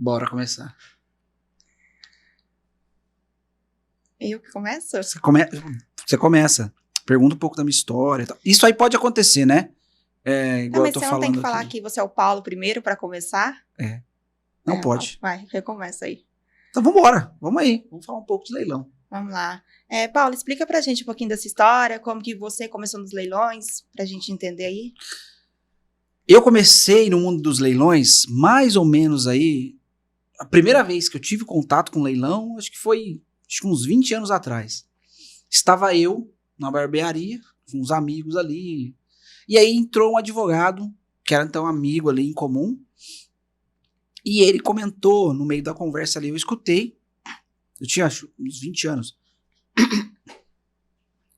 Bora começar. Eu que começo? Você começa. Pergunta um pouco da minha história e tal. Isso aí pode acontecer, né? Igual eu Mas tô você não tem falando que falar aqui. que você é o Paulo primeiro pra começar? Não pode. Vai, recomeça aí. Então vambora. Vamos aí. Vamos falar um pouco de leilão. Vamos lá. Paulo, explica pra gente um pouquinho dessa história, como que você começou nos leilões, pra gente entender aí. Eu comecei no mundo dos leilões mais ou menos aí. A primeira vez que eu tive contato com leilão, acho que foi uns 20 anos atrás. Estava eu na barbearia, com uns amigos ali. E aí entrou um advogado, que era então amigo ali em comum. E ele comentou no meio da conversa ali, eu escutei. Eu tinha acho, uns 20 anos.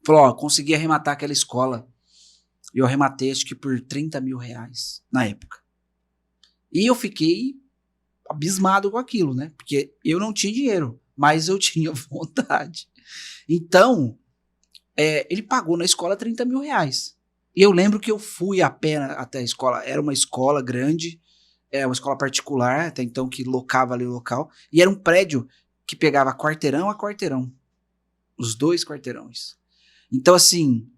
Falou, ó, consegui arrematar aquela escola. E eu arrematei acho que por 30 mil reais na época. E eu fiquei abismado com aquilo, né? Porque eu não tinha dinheiro, mas eu tinha vontade. Então, ele pagou na escola 30 mil reais. E eu lembro que eu fui a pé até a escola. Era uma escola grande, uma escola particular, até então que locava ali o local. E era um prédio que pegava quarteirão a quarteirão. Os 2 quarteirões. Então, assim,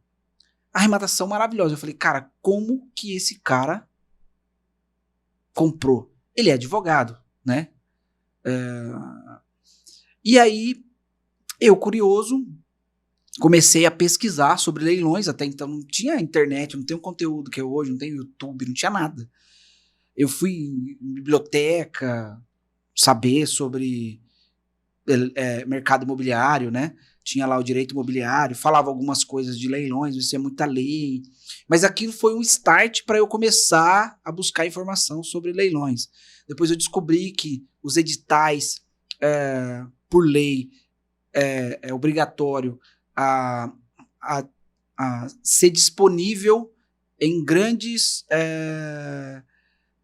arrematação maravilhosa. Eu falei, cara, como que esse cara comprou? Ele é advogado, né? E aí, eu curioso, comecei a pesquisar sobre leilões. Até então não tinha internet, não tem o conteúdo que é hoje, não tem YouTube, não tinha nada. Eu fui em biblioteca saber sobre mercado imobiliário, né? Tinha lá o direito imobiliário, falava algumas coisas de leilões, isso é muita lei. Mas aquilo foi um start para eu começar a buscar informação sobre leilões. Depois eu descobri que os editais, por lei, é obrigatório a, a, a ser disponível em grandes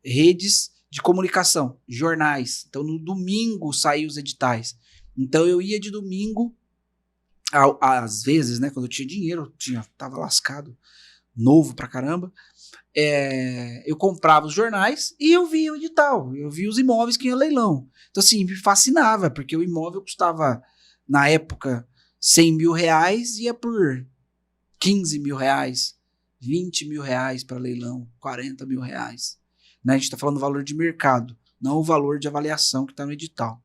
redes de comunicação, jornais. Então, no domingo saíam os editais. Então, eu ia de domingo, às vezes, né, quando eu tinha dinheiro, tava lascado, novo pra caramba, eu comprava os jornais e eu via o edital, eu via os imóveis que ia leilão. Então, assim, me fascinava, porque o imóvel custava, na época, 100 mil reais, ia por 15 mil reais, 20 mil reais para leilão, 40 mil reais. Né? A gente está falando do valor de mercado, não o valor de avaliação que está no edital.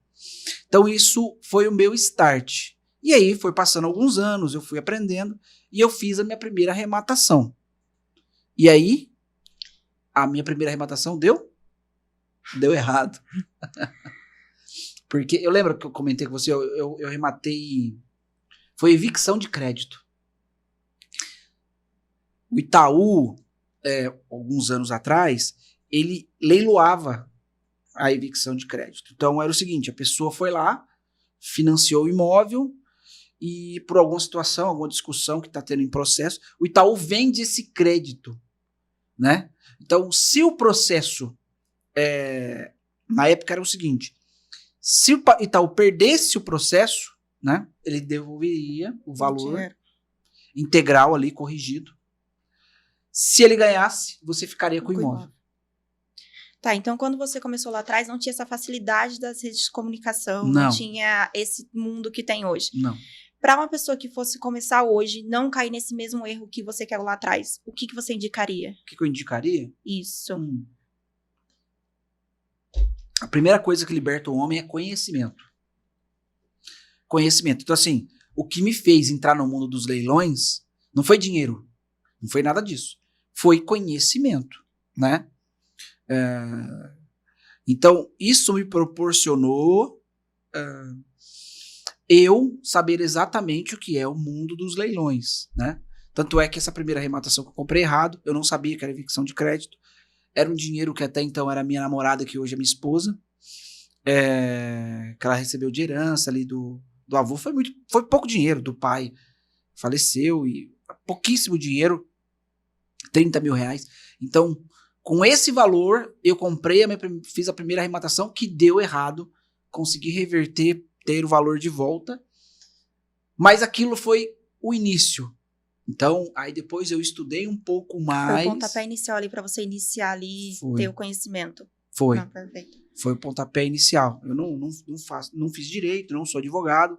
Então isso foi o meu start. E aí foi passando alguns anos, eu fui aprendendo e eu fiz a minha primeira arrematação. E aí, a minha primeira arrematação deu errado. Porque eu lembro que eu comentei com você, eu arrematei, foi evicção de crédito. O Itaú, alguns anos atrás, ele leiloava a evicção de crédito. Então era o seguinte, a pessoa foi lá, financiou o imóvel e por alguma situação, alguma discussão que está tendo em processo, o Itaú vende esse crédito, né? Então, se o processo, na época era o seguinte, se o Itaú perdesse o processo, né, ele devolveria o valor integral ali, corrigido. Se ele ganhasse, você ficaria com o imóvel. Tá, então quando você começou lá atrás, não tinha essa facilidade das redes de comunicação, não tinha esse mundo que tem hoje. Não. Para uma pessoa que fosse começar hoje, não cair nesse mesmo erro que você caiu lá atrás, o que você indicaria? O que eu indicaria? Isso. A primeira coisa que liberta o homem é conhecimento. Conhecimento. Então, assim, o que me fez entrar no mundo dos leilões não foi dinheiro, não foi nada disso. Foi conhecimento, né? Então, isso me proporcionou eu saber exatamente o que é o mundo dos leilões, né? Tanto é que essa primeira arrematação que eu comprei errado, eu não sabia que era evicção de crédito, era um dinheiro que até então era minha namorada, que hoje é minha esposa, que ela recebeu de herança ali do avô, foi pouco dinheiro, do pai faleceu, e pouquíssimo dinheiro, 30 mil reais. Então, com esse valor, eu fiz a primeira arrematação que deu errado, consegui reverter, ter o valor de volta, mas aquilo foi o início. Então, aí depois eu estudei um pouco mais. Foi o pontapé inicial ali para você iniciar ali, ter o conhecimento. Foi. Perfeito. Foi o pontapé inicial. Eu não fiz direito, não sou advogado,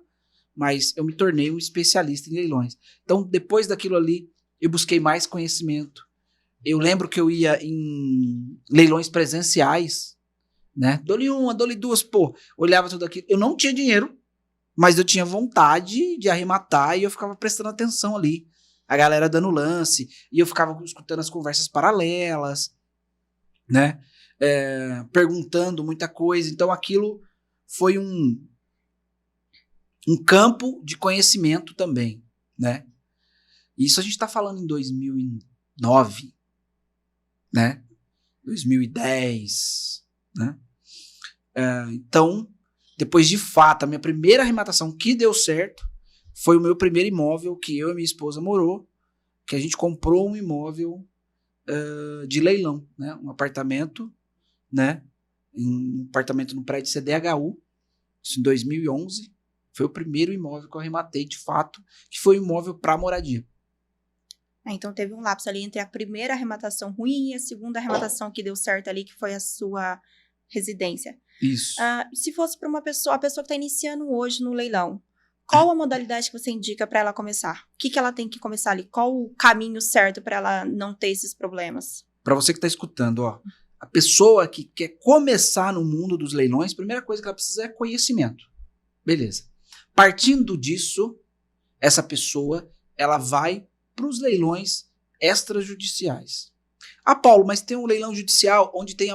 mas eu me tornei um especialista em leilões. Então, depois daquilo ali, eu busquei mais conhecimento. Eu lembro que eu ia em leilões presenciais, né? Dou-lhe uma, dou-lhe duas, pô. Olhava tudo aquilo. Eu não tinha dinheiro, mas eu tinha vontade de arrematar e eu ficava prestando atenção ali. A galera dando lance, e eu ficava escutando as conversas paralelas, né? Perguntando muita coisa. Então aquilo foi um campo de conhecimento também, né? Isso a gente está falando em 2009, né? 2010, né? Então, depois de fato, a minha primeira arrematação que deu certo foi o meu primeiro imóvel que eu e minha esposa morou, que a gente comprou um imóvel de leilão, né? Um apartamento, né? Um apartamento no prédio CDHU, isso em 2011. Foi o primeiro imóvel que eu arrematei, de fato, que foi um imóvel para moradia. Então teve um lapso ali entre a primeira arrematação ruim e a segunda arrematação que deu certo ali, que foi a sua residência. Isso. Se fosse para a pessoa que está iniciando hoje no leilão, qual a modalidade que você indica para ela começar? O que ela tem que começar ali? Qual o caminho certo para ela não ter esses problemas? Para você que está escutando, ó, a pessoa que quer começar no mundo dos leilões, a primeira coisa que ela precisa é conhecimento. Beleza. Partindo disso, essa pessoa ela vai para os leilões extrajudiciais. Paulo, mas tem um leilão judicial onde tem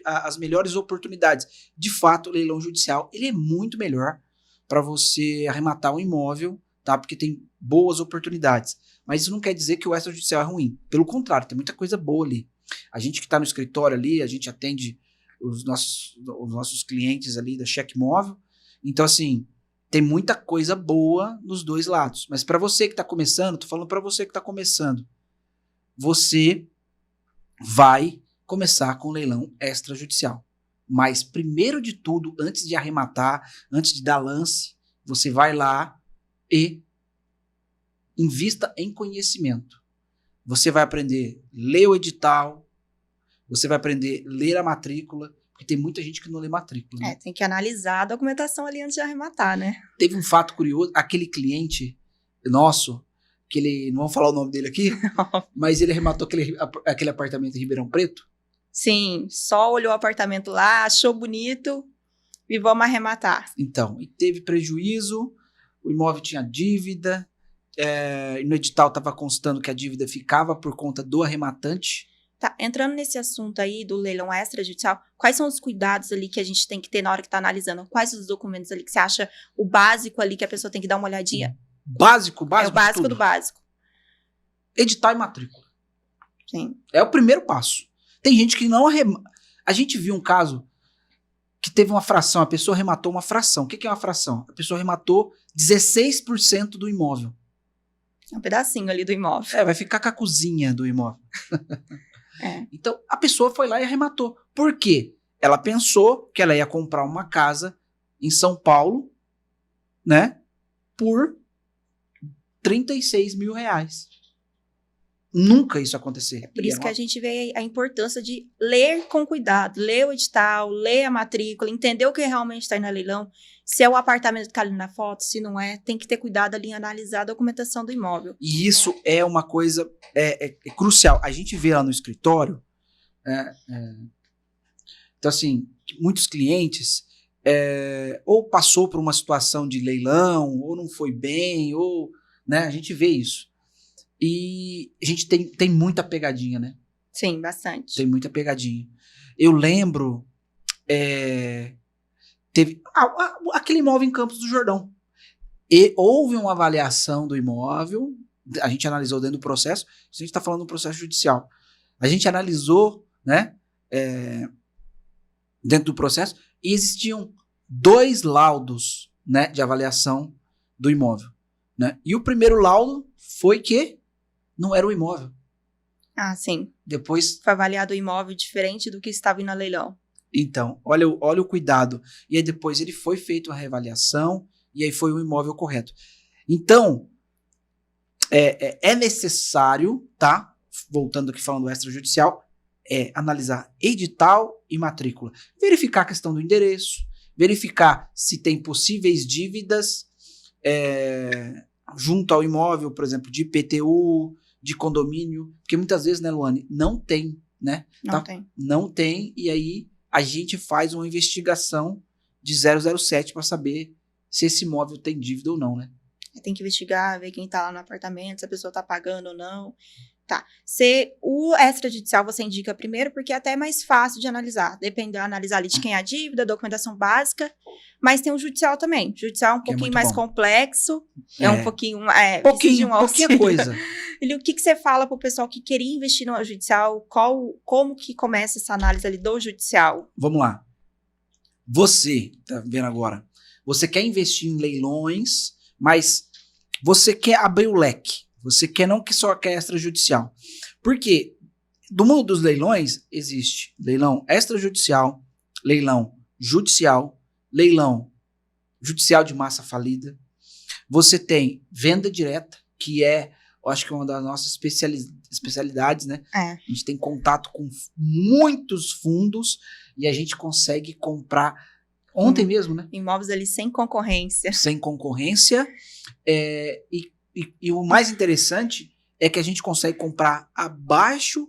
as melhores oportunidades. De fato, o leilão judicial ele é muito melhor para você arrematar um imóvel, tá? Porque tem boas oportunidades. Mas isso não quer dizer que o extrajudicial é ruim. Pelo contrário, tem muita coisa boa ali. A gente que está no escritório ali, a gente atende os nossos clientes ali da Cheque Móvel. Então, assim, tem muita coisa boa nos dois lados. Mas para você que está começando, tô falando para você que está começando, você vai começar com leilão extrajudicial. Mas primeiro de tudo, antes de arrematar, antes de dar lance, você vai lá e invista em conhecimento. Você vai aprender a ler o edital, você vai aprender a ler a matrícula, porque tem muita gente que não lê matrícula. Né? Tem que analisar a documentação ali antes de arrematar, né? Teve um fato curioso, aquele cliente nosso, que ele, não vamos falar o nome dele aqui, mas ele arrematou aquele apartamento em Ribeirão Preto. Sim, só olhou o apartamento lá, achou bonito e vamos arrematar. Então, e teve prejuízo, o imóvel tinha dívida, e no edital estava constando que a dívida ficava por conta do arrematante. Tá, entrando nesse assunto aí do leilão extrajudicial, quais são os cuidados ali que a gente tem que ter na hora que está analisando? Quais os documentos ali que você acha o básico ali que a pessoa tem que dar uma olhadinha? Básico? É o básico do básico. Edital e matrícula. Sim. É o primeiro passo. Tem gente que não arremata. A gente viu um caso que teve uma fração, a pessoa arrematou uma fração. O que é uma fração? A pessoa arrematou 16% do imóvel. É um pedacinho ali do imóvel. Vai ficar com a cozinha do imóvel. Então, a pessoa foi lá e arrematou. Por quê? Ela pensou que ela ia comprar uma casa em São Paulo, né? Por R$36 mil. Nunca isso acontecer. Por isso que a gente vê a importância de ler com cuidado, ler o edital, ler a matrícula, entender o que realmente está aí na leilão, se é o apartamento que está ali na foto, se não é, tem que ter cuidado ali em analisar a documentação do imóvel. E isso é uma coisa crucial. A gente vê lá no escritório, então assim, muitos clientes ou passou por uma situação de leilão, ou não foi bem, ou, né, a gente vê isso. E a gente tem muita pegadinha, né? Sim, bastante. Tem muita pegadinha. Eu lembro, teve aquele imóvel em Campos do Jordão. E houve uma avaliação do imóvel, a gente analisou dentro do processo, a gente está falando do processo judicial. A gente analisou, né, dentro do processo, e existiam 2 laudos, né, de avaliação do imóvel. Né? E o primeiro laudo foi que não era o imóvel. Ah, sim. Depois foi avaliado o imóvel diferente do que estava indo a leilão. Então, olha o cuidado. E aí depois ele foi feito a reavaliação e aí foi o imóvel correto. Então, é necessário, tá? Voltando aqui falando do extrajudicial, é analisar edital e matrícula. Verificar a questão do endereço, verificar se tem possíveis dívidas junto ao imóvel, por exemplo, de IPTU, de condomínio, porque muitas vezes, né, Luane, não tem, né? Não tem, e aí a gente faz uma investigação de 007 para saber se esse imóvel tem dívida ou não, né? Tem que investigar, ver quem tá lá no apartamento, se a pessoa tá pagando ou não. Tá. O extrajudicial você indica primeiro, porque é até mais fácil de analisar. Analisar ali de quem é a dívida, documentação básica. Mas tem o judicial também. O judicial é um pouquinho mais complexo. É um pouquinho. Pouquinha coisa. O que você fala pro pessoal que queria investir no judicial? Como que começa essa análise ali do judicial? Vamos lá. Você, tá vendo agora? Você quer investir em leilões, mas você quer abrir o leque. Você só quer extrajudicial. Porque do mundo dos leilões existe leilão extrajudicial, leilão judicial, leilão judicial de massa falida. Você tem venda direta, que eu acho que é uma das nossas especialidades, né? A gente tem contato com muitos fundos e a gente consegue comprar ontem mesmo, né? Imóveis ali sem concorrência. Sem concorrência. E o mais interessante é que a gente consegue comprar abaixo.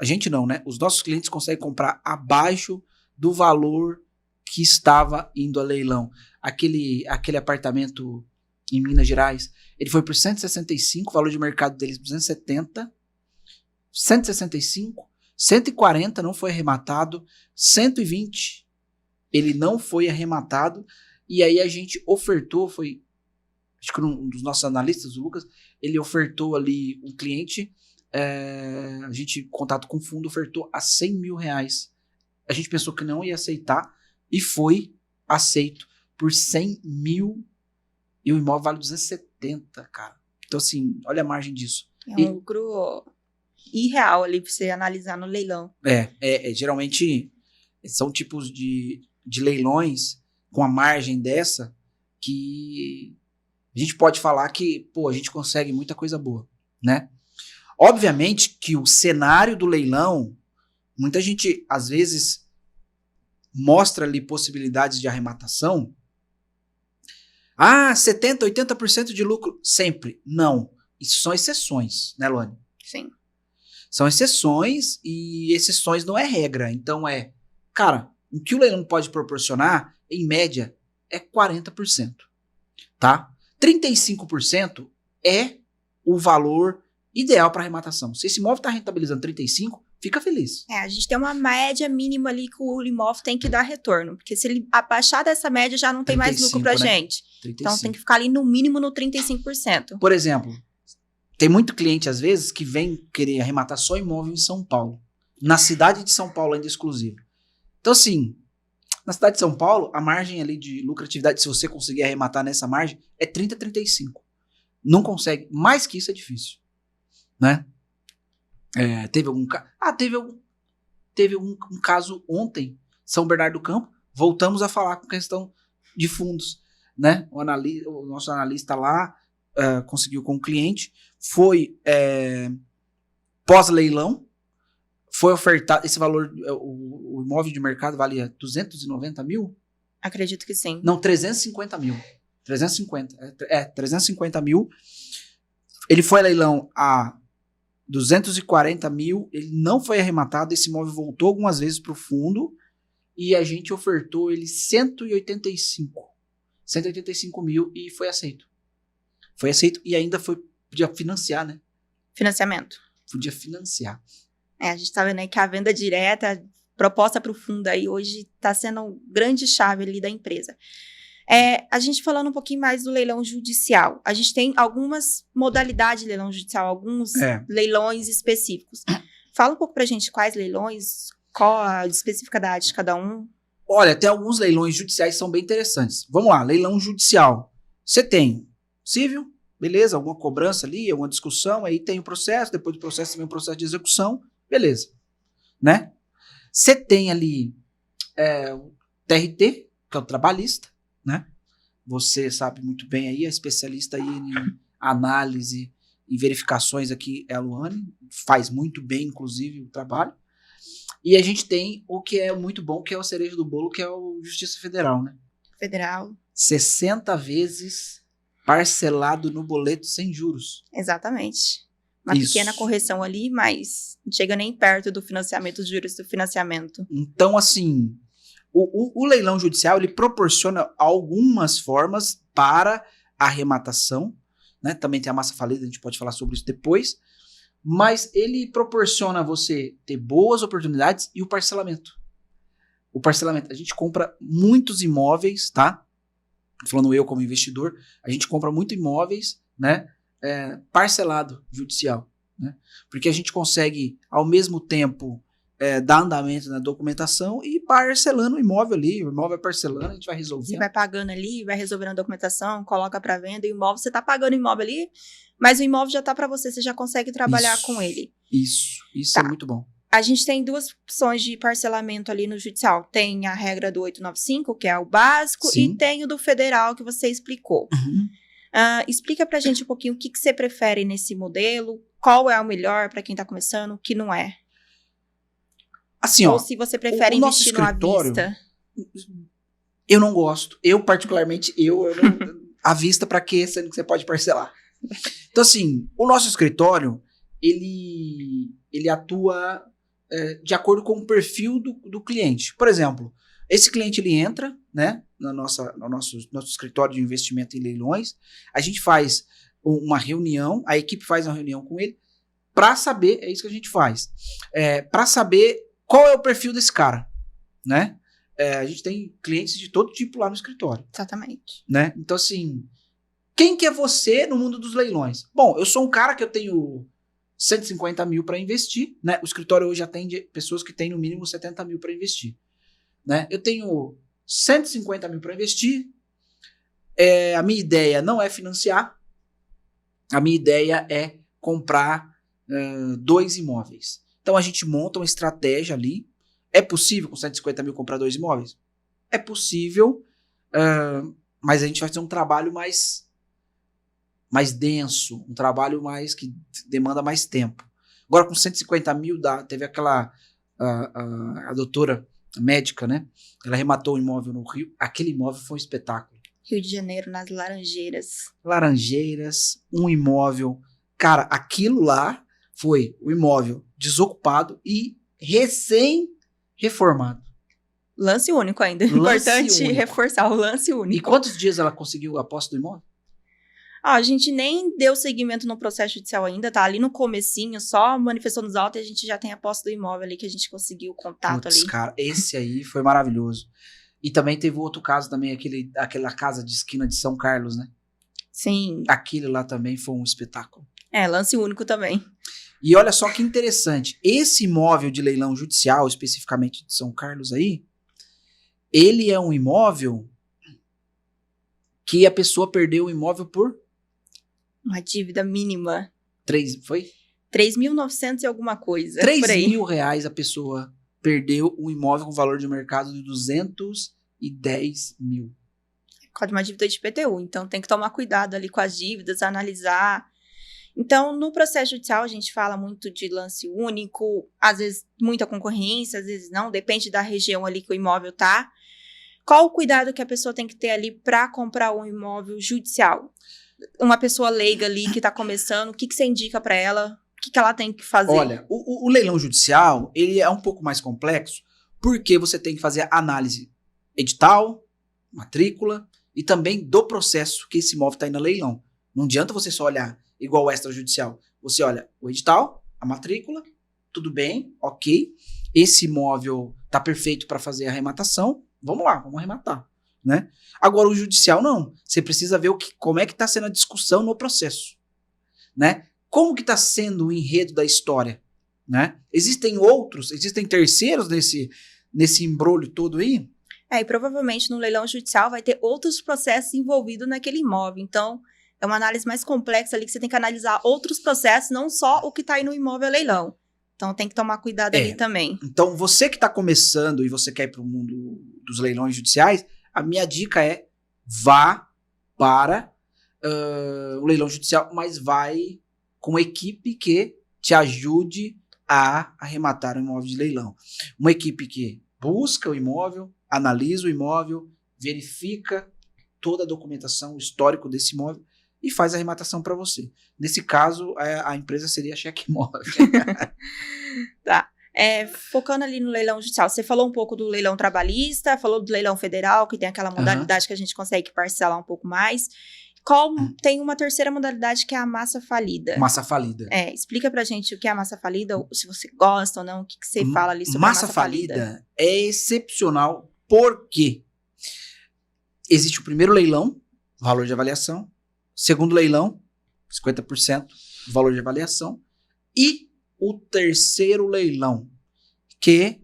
A gente não, né? Os nossos clientes conseguem comprar abaixo do valor que estava indo a leilão. Aquele apartamento em Minas Gerais, ele foi por 165, o valor de mercado deles 270, 165, 140 não foi arrematado, 120 ele não foi arrematado, e aí a gente ofertou, acho que um dos nossos analistas, o Lucas, ele ofertou ali um cliente, a gente, contato com o fundo, ofertou a R$100 mil. A gente pensou que não ia aceitar e foi aceito por 100 mil e o imóvel vale 270, cara. Então, assim, olha a margem disso. É um lucro irreal ali pra você analisar no leilão. Geralmente são tipos de leilões com a margem dessa que a gente pode falar que, a gente consegue muita coisa boa, né? Obviamente que o cenário do leilão, muita gente, às vezes, mostra ali possibilidades de arrematação. 70%, 80% de lucro sempre. Não. Isso são exceções, né, Luane? Sim. São exceções e exceções não é regra. Então cara, o que o leilão pode proporcionar, em média, é 40%, tá? 35% é o valor ideal para arrematação. Se esse imóvel está rentabilizando 35%, fica feliz. A gente tem uma média mínima ali que o imóvel tem que dar retorno. Porque se ele abaixar dessa média, já não tem mais lucro pra gente. 35. Então tem que ficar ali no mínimo no 35%. Por exemplo, tem muito cliente, às vezes, que vem querer arrematar só imóvel em São Paulo. Na cidade de São Paulo ainda exclusivo. Então, assim, na cidade de São Paulo, a margem ali de lucratividade, se você conseguir arrematar nessa margem, é 30, 35. Não consegue. Mais que isso é difícil. Né? Teve algum caso? Teve um caso ontem, São Bernardo do Campo. Voltamos a falar com questão de fundos, né? O nosso analista lá conseguiu com o cliente, foi pós-leilão, foi ofertado esse valor, o imóvel de mercado valia 290 mil? Acredito que sim. Não, 350 mil. 350 mil. Ele foi a leilão a 240 mil, ele não foi arrematado, esse imóvel voltou algumas vezes para o fundo e a gente ofertou ele 185 mil e foi aceito. Foi aceito e ainda podia financiar, né? Financiamento. Podia financiar. A gente tá vendo aí que a venda direta, proposta para o fundo aí hoje está sendo grande chave ali da empresa. A gente falando um pouquinho mais do leilão judicial. A gente tem algumas modalidades de leilão judicial, alguns leilões específicos. Fala um pouco pra gente quais leilões, qual a especificidade de cada um. Olha, tem alguns leilões judiciais que são bem interessantes. Vamos lá, leilão judicial. Você tem civil, beleza, alguma cobrança ali, alguma discussão, aí tem o processo, depois do processo vem o processo de execução, beleza, né? Você tem ali o TRT, que é o trabalhista, né? Você sabe muito bem aí, a especialista aí em análise e verificações aqui é a Luane, faz muito bem, inclusive, o trabalho. E a gente tem o que é muito bom, que é o cereja do bolo, que é o Justiça Federal, né? Federal. 60 vezes parcelado no boleto sem juros. Exatamente. Uma pequena correção ali, mas não chega nem perto do financiamento, dos juros do financiamento. Então, assim, o leilão judicial, ele proporciona algumas formas para a arrematação, né? Também tem a massa falida, a gente pode falar sobre isso depois, mas ele proporciona você ter boas oportunidades e o parcelamento. O parcelamento, a gente compra muitos imóveis, tá? Falando eu como investidor, a gente compra muito imóveis, né? Parcelado judicial, né? Porque a gente consegue, ao mesmo tempo, dar andamento na documentação e parcelando o imóvel ali, o imóvel vai parcelando, a gente vai resolvendo. Você vai pagando ali, vai resolvendo a documentação, coloca para venda, e o imóvel, você tá pagando o imóvel ali, mas o imóvel já tá para você já consegue trabalhar com ele. Isso tá. É muito bom. A gente tem duas opções de parcelamento ali no judicial. Tem a regra do 895, que é o básico, Sim. E tem o do federal, que você explicou. Uhum. Explica pra gente um pouquinho o que você prefere nesse modelo, qual é o melhor para quem tá começando, o que não é. Assim, ou se você prefere investir à vista. Eu não gosto. Eu, particularmente, eu não, à vista pra quê? Sendo que você pode parcelar. Então, assim, o nosso escritório, ele atua de acordo com o perfil do cliente. Por exemplo, esse cliente, ele entra, né, no nosso escritório de investimento em leilões, a gente faz uma reunião, a equipe faz uma reunião com ele, para saber, é isso que a gente faz, para saber qual é o perfil desse cara, né? A gente tem clientes de todo tipo lá no escritório. Exatamente. Né? Então, assim, quem que é você no mundo dos leilões? Bom, eu sou um cara que eu tenho 150 mil para investir, né? O escritório hoje atende pessoas que têm no mínimo 70 mil para investir, né? Eu tenho 150 mil para investir, a minha ideia não é financiar, a minha ideia é comprar 2 imóveis. Então, a gente monta uma estratégia ali. É possível com 150 mil comprar 2 imóveis? É possível, mas a gente vai fazer um trabalho mais denso, um trabalho mais que demanda mais tempo. Agora, com 150 mil, teve aquela a doutora médica, né? Ela arrematou um imóvel no Rio. Aquele imóvel foi um espetáculo. Rio de Janeiro, nas Laranjeiras. Laranjeiras, um imóvel. Cara, aquilo lá foi o imóvel desocupado e recém-reformado. Lance único ainda. Importante reforçar o lance único. E quantos dias ela conseguiu a posse do imóvel? A gente nem deu seguimento no processo judicial ainda, tá ali no comecinho, só manifestou nos autos e a gente já tem a posse do imóvel ali que a gente conseguiu o contato ali. Cara, esse aí foi maravilhoso. E também teve outro caso também, aquela casa de esquina de São Carlos, né? Sim. Aquele lá também foi um espetáculo. Lance único também. E olha só que interessante, esse imóvel de leilão judicial, especificamente de São Carlos aí, ele é um imóvel que a pessoa perdeu o imóvel por... uma dívida mínima. 3.900 e alguma coisa. 3 mil reais a pessoa perdeu um imóvel com valor de mercado de 210 mil. Por causa de uma dívida de IPTU. Então tem que tomar cuidado ali com as dívidas, analisar. Então, no processo judicial, a gente fala muito de lance único, às vezes muita concorrência, às vezes não, depende da região ali que o imóvel tá. Qual o cuidado que a pessoa tem que ter ali para comprar um imóvel judicial? Uma pessoa leiga ali que tá começando, o que você indica para ela? O que ela tem que fazer? Olha, o leilão judicial, ele é um pouco mais complexo, porque você tem que fazer análise edital, matrícula e também do processo que esse imóvel está indo a leilão. Não adianta você só olhar igual o extrajudicial. Você olha o edital, a matrícula, tudo bem, ok. Esse imóvel tá perfeito para fazer a arrematação, vamos lá, vamos arrematar, né? Agora o judicial não. Você precisa ver como é que está sendo a discussão no processo, né? Como que está sendo o enredo da história, né? Existem terceiros nesse embrolho todo aí? E provavelmente no leilão judicial vai ter outros processos envolvidos naquele imóvel. Então, é uma análise mais complexa ali que você tem que analisar outros processos, não só o que está aí no imóvel leilão. Então, tem que tomar cuidado ali também. Então, você que está começando e você quer ir para o mundo dos leilões judiciais, a minha dica é vá para o leilão judicial, mas vai com uma equipe que te ajude a arrematar o imóvel de leilão. Uma equipe que busca o imóvel, analisa o imóvel, verifica toda a documentação, o histórico desse imóvel e faz a arrematação para você. Nesse caso, a empresa seria a Cheque Imóvel. Tá. Focando ali no leilão judicial, você falou um pouco do leilão trabalhista, falou do leilão federal, que tem aquela modalidade que a gente consegue parcelar um pouco mais. Tem uma terceira modalidade que é a massa falida. Massa falida. Explica pra gente o que é a massa falida, ou se você gosta ou não, o que você fala ali sobre massa a massa falida. Massa falida é excepcional porque existe o primeiro leilão, valor de avaliação, segundo leilão, 50% do valor de avaliação, e o terceiro leilão, que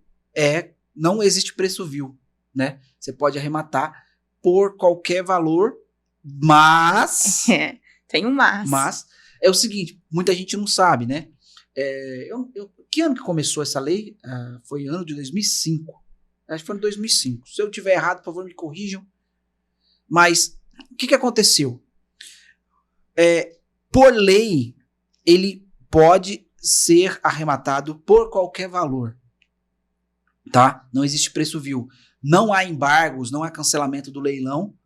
não existe preço vil, né? Você pode arrematar por qualquer valor, mas... tem um mas. Mas é o seguinte, muita gente não sabe, né? Que ano que começou essa lei? Foi ano de 2005. Acho que foi em 2005. Se eu tiver errado, por favor, me corrijam. Mas o que aconteceu? Por lei, ele pode ser arrematado por qualquer valor, tá? Não existe preço vil. Não há embargos, não há cancelamento do leilão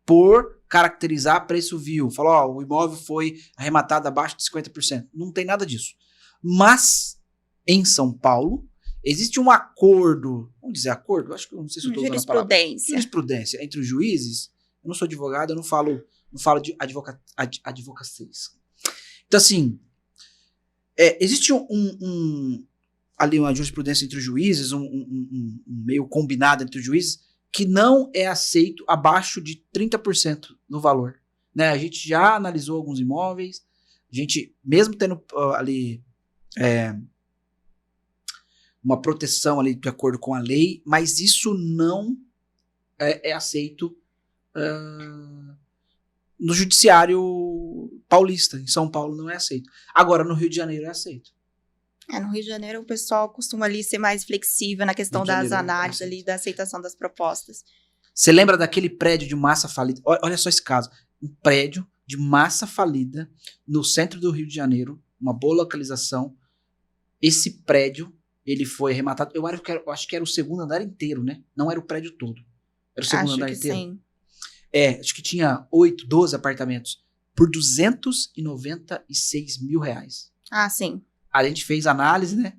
por caracterizar preço vil. Falou, o imóvel foi arrematado abaixo de 50%. Não tem nada disso. Mas, em São Paulo, existe um acordo, vamos dizer acordo? Acho que não sei se eu estou usando a palavra. Jurisprudência entre os juízes. Eu não sou advogado, eu não falo de advocacia. Então, assim, existe ali uma jurisprudência entre os juízes, um meio combinado entre os juízes, que não é aceito abaixo de 30% no valor. Né? A gente já analisou alguns imóveis, a gente, mesmo tendo ali uma proteção ali de acordo com a lei, mas isso não é aceito no judiciário paulista. Em São Paulo não é aceito. Agora, no Rio de Janeiro é aceito. No Rio de Janeiro o pessoal costuma ali ser mais flexível na questão das análises ali, da aceitação das propostas. Você lembra daquele prédio de massa falida? Olha só esse caso. Um prédio de massa falida no centro do Rio de Janeiro, uma boa localização. Esse prédio, ele foi arrematado. Eu acho que era o segundo andar inteiro, né? Não era o prédio todo. Era o segundo andar inteiro. Sim. Acho que tinha 8, 12 apartamentos por R$296 mil. Sim. A gente fez análise, né?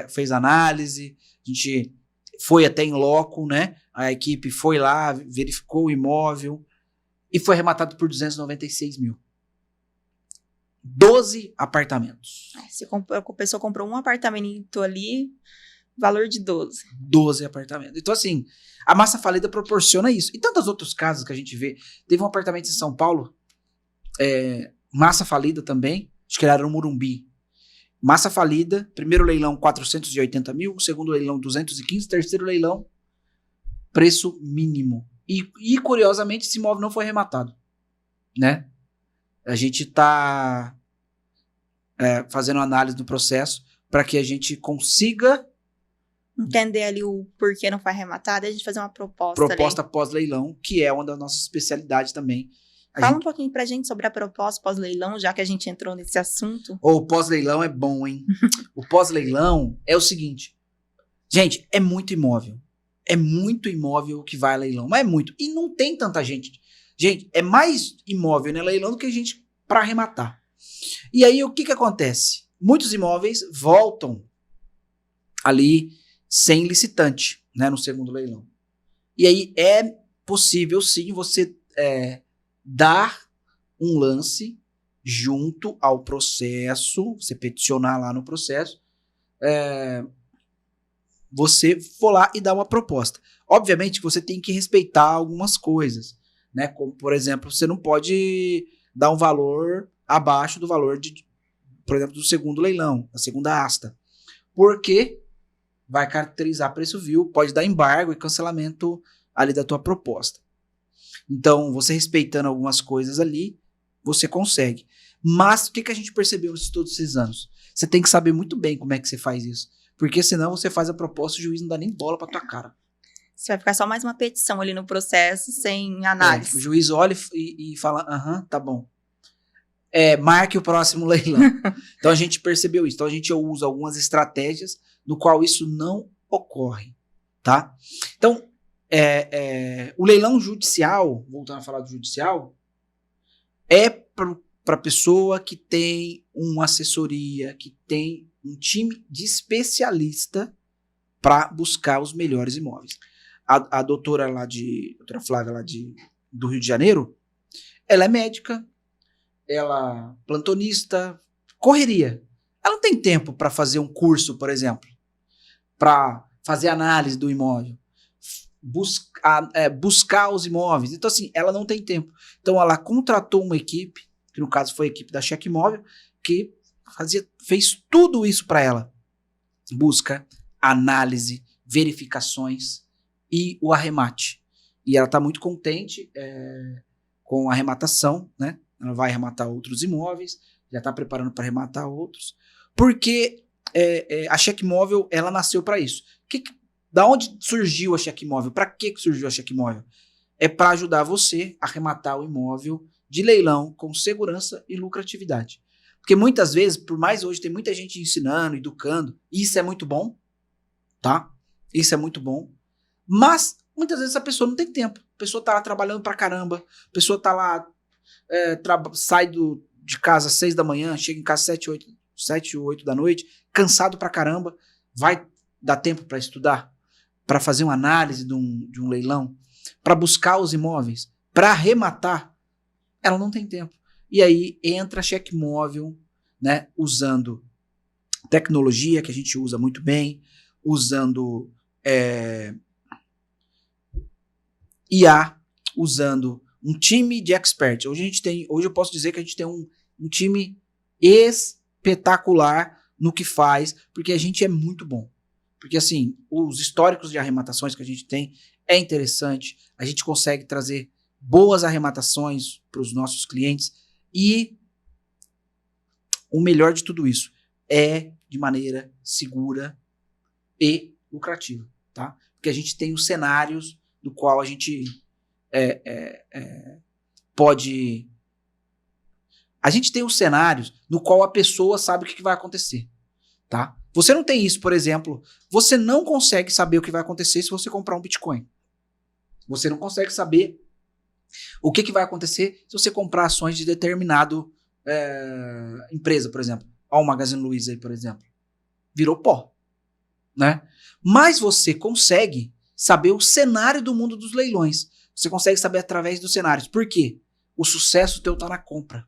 Fez análise, a gente foi até em loco, né? A equipe foi lá, verificou o imóvel e foi arrematado por 296 mil. 12 apartamentos. Se a pessoa comprou um apartamento ali, valor de 12. 12 apartamentos. Então, assim, a massa falida proporciona isso. E tantos outros casos que a gente vê. Teve um apartamento em São Paulo, massa falida também, acho que era no Morumbi. Massa falida, primeiro leilão 480 mil, segundo leilão 215, terceiro leilão preço mínimo. E curiosamente esse imóvel não foi arrematado, né? A gente está fazendo análise do processo para que a gente consiga entender ali o porquê não foi arrematado e a gente fazer uma proposta. Proposta pós-leilão, que é uma das nossas especialidades também. Fala um pouquinho pra gente sobre a proposta pós-leilão, já que a gente entrou nesse assunto. O pós-leilão é bom, hein? O pós-leilão é o seguinte. Gente, é muito imóvel. É muito imóvel que vai a leilão. Mas é muito. E não tem tanta gente. Gente, é mais imóvel no leilão do que gente para arrematar. E aí, o que acontece? Muitos imóveis voltam ali sem licitante, né? No segundo leilão. E aí, é possível, sim, você dar um lance junto ao processo, você peticionar lá no processo, você for lá e dar uma proposta. Obviamente que você tem que respeitar algumas coisas, né? Como, por exemplo, você não pode dar um valor abaixo do valor, por exemplo, do segundo leilão, da segunda asta, porque vai caracterizar preço vil, pode dar embargo e cancelamento ali da tua proposta. Então, você respeitando algumas coisas ali, você consegue. Mas o que a gente percebeu todos esses anos? Você tem que saber muito bem como é que você faz isso. Porque senão você faz a proposta e o juiz não dá nem bola pra tua cara. Você vai ficar só mais uma petição ali no processo, sem análise. O juiz olha e fala, tá bom. marque o próximo leilão. Então a gente percebeu isso. Então a gente usa algumas estratégias no qual isso não ocorre, tá? Então, o leilão judicial, voltando a falar do judicial, é para pessoa que tem uma assessoria, que tem um time de especialista para buscar os melhores imóveis. A doutora Flávia do Rio de Janeiro, ela é médica, ela plantonista, correria. Ela não tem tempo para fazer um curso, por exemplo, para fazer análise do imóvel, buscar os imóveis. Então, assim, ela não tem tempo. Então, ela contratou uma equipe, que no caso foi a equipe da Cheque Imóvel, que fez tudo isso para ela. Busca, análise, verificações e o arremate. E ela está muito contente com a arrematação, né? Ela vai arrematar outros imóveis, já está preparando para arrematar outros, porque a Cheque Imóvel, ela nasceu para isso. Da onde surgiu a Cheque Imóvel? Para que surgiu a Cheque Imóvel? É para ajudar você a arrematar o imóvel de leilão com segurança e lucratividade. Porque muitas vezes, por mais hoje, tem muita gente ensinando, educando, e isso é muito bom, tá? Isso é muito bom. Mas, muitas vezes, a pessoa não tem tempo. A pessoa tá lá trabalhando pra caramba, a pessoa tá lá, sai de casa às 6 da manhã, chega em casa às 7 ou 8 da noite, cansado pra caramba, vai dar tempo para estudar, para fazer uma análise de um leilão, para buscar os imóveis, para arrematar, ela não tem tempo. E aí entra a Cheque Imóvel, né, usando tecnologia que a gente usa muito bem, usando IA, usando um time de experts. Hoje eu posso dizer que a gente tem um time espetacular no que faz, porque a gente é muito bom. Porque assim, os históricos de arrematações que a gente tem é interessante, a gente consegue trazer boas arrematações para os nossos clientes e o melhor de tudo isso é de maneira segura e lucrativa, tá? Porque a gente tem os cenários do qual a gente pode... A gente tem os cenários no qual a pessoa sabe o que vai acontecer, tá? Você não tem isso, por exemplo, você não consegue saber o que vai acontecer se você comprar um Bitcoin. Você não consegue saber o que vai acontecer se você comprar ações de determinado empresa, por exemplo. Olha o Magazine Luiza aí, por exemplo. Virou pó, né? Mas você consegue saber o cenário do mundo dos leilões. Você consegue saber através dos cenários. Por quê? O sucesso teu tá na compra.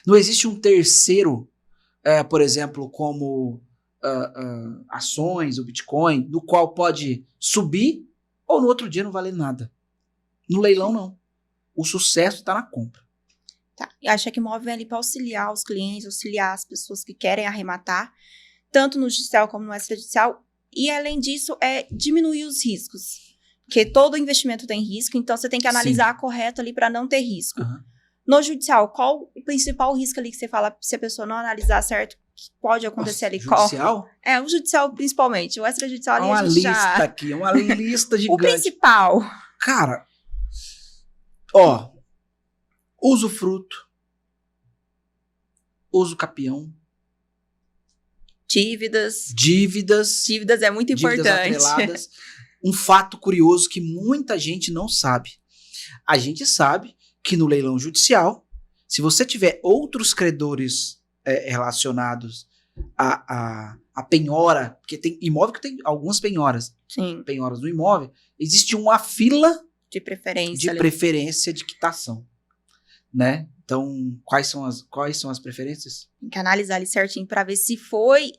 Não existe um terceiro, por exemplo, como ações, o Bitcoin, no qual pode subir ou no outro dia não valer nada. No leilão, não. O sucesso está na compra. Tá. E a Cheque Imóvel vem ali para auxiliar os clientes, auxiliar as pessoas que querem arrematar, tanto no judicial como no extrajudicial. E, além disso, diminuir os riscos. Porque todo investimento tem risco, então você tem que analisar correto ali para não ter risco. Uhum. No judicial, qual o principal risco ali que você fala, se a pessoa não analisar certo, que pode acontecer ali? Judicial? O judicial principalmente. O extrajudicial ali uma lista aqui, uma lista gigante. O principal. Cara, usufruto, uso capião. Dívidas. Dívidas é muito importante. Dívidas atreladas. Um fato curioso que muita gente não sabe. A gente sabe que no leilão judicial, se você tiver outros credores relacionados à penhora, porque tem imóvel que tem algumas penhoras. Sim. Penhoras no imóvel, existe uma fila de preferência de quitação, né? Então, quais são as preferências? Tem que analisar ali certinho para ver se foi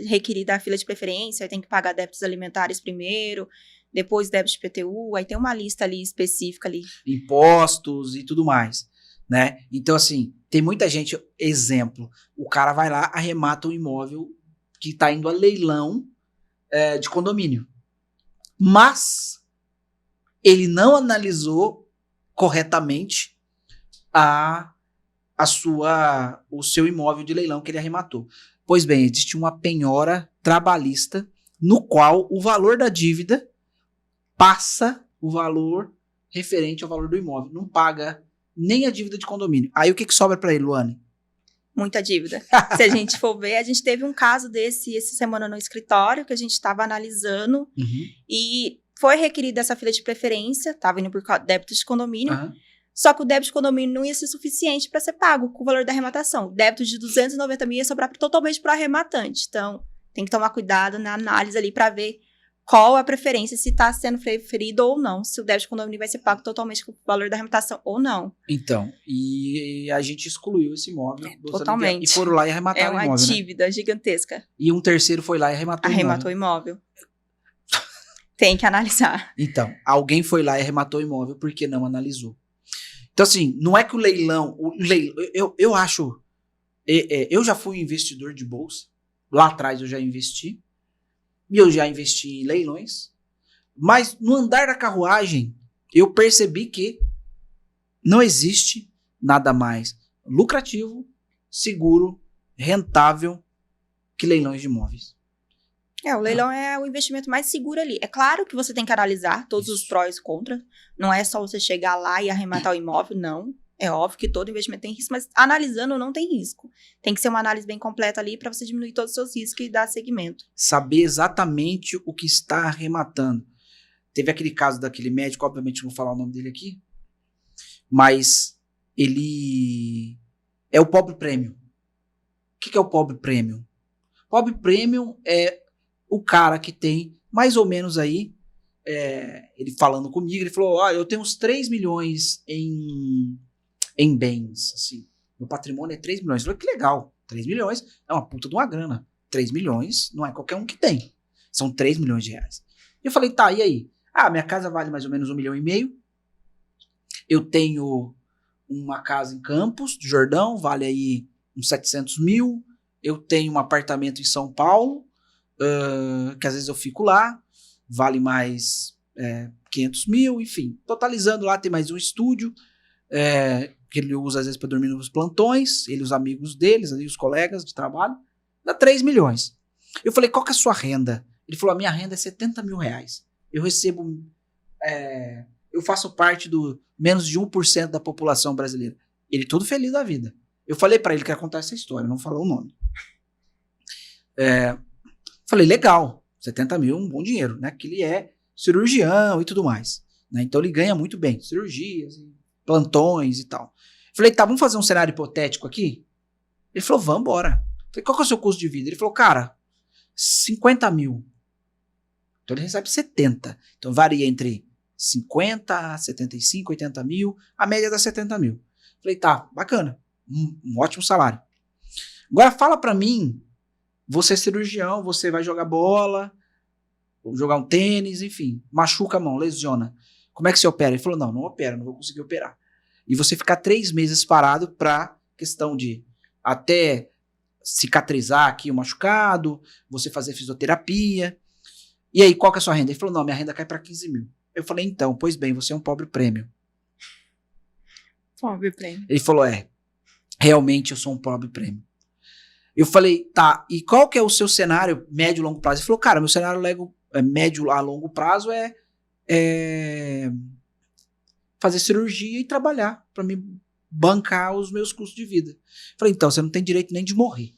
requerida a fila de preferência, aí tem que pagar débitos alimentares primeiro, depois débitos de IPTU, aí tem uma lista ali específica ali. Impostos e tudo mais, né? Então, assim, tem muita gente, exemplo, o cara vai lá, arremata um imóvel que está indo a leilão de condomínio, mas ele não analisou corretamente o seu imóvel de leilão que ele arrematou. Pois bem, existe uma penhora trabalhista no qual o valor da dívida passa o valor referente ao valor do imóvel. Não paga nem a dívida de condomínio. Aí o que sobra para ele, Luane? Muita dívida. Se a gente for ver, a gente teve um caso desse essa semana no escritório, que a gente estava analisando, e foi requerida essa fila de preferência, estava indo por débito de condomínio, só que o débito de condomínio não ia ser suficiente para ser pago com o valor da arrematação. O débito de 290 mil ia sobrar totalmente para o arrematante. Então, tem que tomar cuidado na análise ali para ver qual a preferência, se está sendo preferido ou não, se o débito de condomínio vai ser pago totalmente com o valor da arrematação ou não. Então, e a gente excluiu esse imóvel. Totalmente. E foram lá e arremataram o imóvel. É uma dívida gigantesca. E um terceiro foi lá e arrematou o imóvel. Tem que analisar. Então, alguém foi lá e arrematou o imóvel porque não analisou. Então, assim, não é que o leilão... Eu acho... eu já fui investidor de bolsa. Lá atrás eu já investi. E eu já investi em leilões. Mas no andar da carruagem, eu percebi que não existe nada mais lucrativo, seguro, rentável que leilões de imóveis. O leilão é o investimento mais seguro ali. É claro que você tem que analisar todos os prós e contras. Não é só você chegar lá e arrematar o imóvel, não. É óbvio que todo investimento tem risco, mas analisando não tem risco. Tem que ser uma análise bem completa ali para você diminuir todos os seus riscos e dar segmento. Saber exatamente o que está arrematando. Teve aquele caso daquele médico, obviamente não vou falar o nome dele aqui, mas ele é o pobre premium. O que é o pobre premium? Pobre premium é o cara que tem mais ou menos aí, ele falando comigo, ele falou, eu tenho uns 3 milhões em bens, assim, meu patrimônio é 3 milhões. Eu falei, que legal, 3 milhões é uma puta de uma grana. 3 milhões não é qualquer um que tem. São 3 milhões de reais. Eu falei, tá, e aí? Minha casa vale mais ou menos 1,5 milhão. Eu tenho uma casa em Campos do Jordão, vale aí uns 700 mil. Eu tenho um apartamento em São Paulo, que às vezes eu fico lá, vale mais 500 mil, enfim. Totalizando lá, tem mais um estúdio, que ele usa às vezes para dormir nos plantões, ele e os amigos deles, ali, os colegas de trabalho, dá 3 milhões. Eu falei, qual que é a sua renda? Ele falou, a minha renda é 70 mil reais. Eu recebo, eu faço parte do menos de 1% da população brasileira. Ele todo feliz da vida. Eu falei para ele que ia contar essa história, não falou o nome. Falei, legal, 70 mil, um bom dinheiro, né? Que ele é cirurgião e tudo mais. Né? Então ele ganha muito bem, cirurgias, plantões e tal. Falei, tá, vamos fazer um cenário hipotético aqui? Ele falou, vamos embora. Falei, qual que é o seu custo de vida? Ele falou, cara, 50 mil. Então ele recebe 70. Então varia entre 50, 75, 80 mil. A média dá 70 mil. Falei, tá, bacana. Um ótimo salário. Agora fala pra mim, você é cirurgião, você vai jogar bola, jogar um tênis, enfim, machuca a mão, lesiona. Como é que você opera? Ele falou, não opera, não vou conseguir operar. E você ficar 3 meses parado pra questão de até cicatrizar aqui o machucado, você fazer fisioterapia. E aí, qual que é a sua renda? Ele falou, não, minha renda cai pra 15 mil. Eu falei, então, pois bem, você é um pobre prêmio. Pobre prêmio. Ele falou, realmente eu sou um pobre prêmio. Eu falei, tá, e qual que é o seu cenário médio e longo prazo? Ele falou, cara, meu cenário médio a longo prazo é fazer cirurgia e trabalhar para me bancar os meus custos de vida. Eu falei, então, você não tem direito nem de morrer.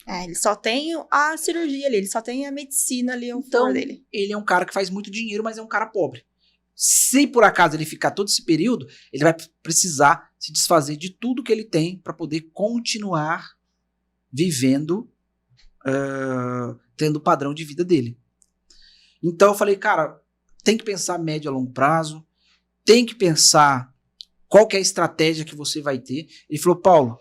Ele só tem a cirurgia ali, ele só tem a medicina ali, o então, dele. Ele é um cara que faz muito dinheiro, mas é um cara pobre. Se por acaso ele ficar todo esse período, ele vai precisar se desfazer de tudo que ele tem para poder continuar vivendo, tendo o padrão de vida dele. Então eu falei, cara, tem que pensar médio a longo prazo, tem que pensar qual que é a estratégia que você vai ter. Ele falou, Paulo,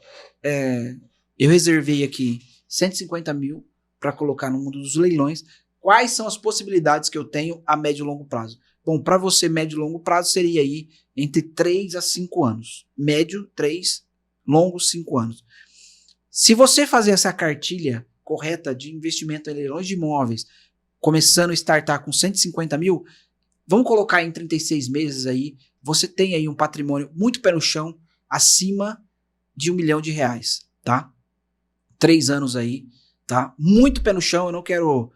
eu reservei aqui 150 mil para colocar no mundo dos leilões. Quais são as possibilidades que eu tenho a médio e longo prazo? Bom, para você, médio e longo prazo seria aí entre 3 a 5 anos. Médio, 3, longo, 5 anos. Se você fazer essa cartilha correta de investimento em leilões de imóveis, começando a startar com 150 mil, vamos colocar em 36 meses aí, você tem aí um patrimônio muito pé no chão, acima de R$1 milhão, tá? 3 anos aí, tá? Muito pé no chão, eu não quero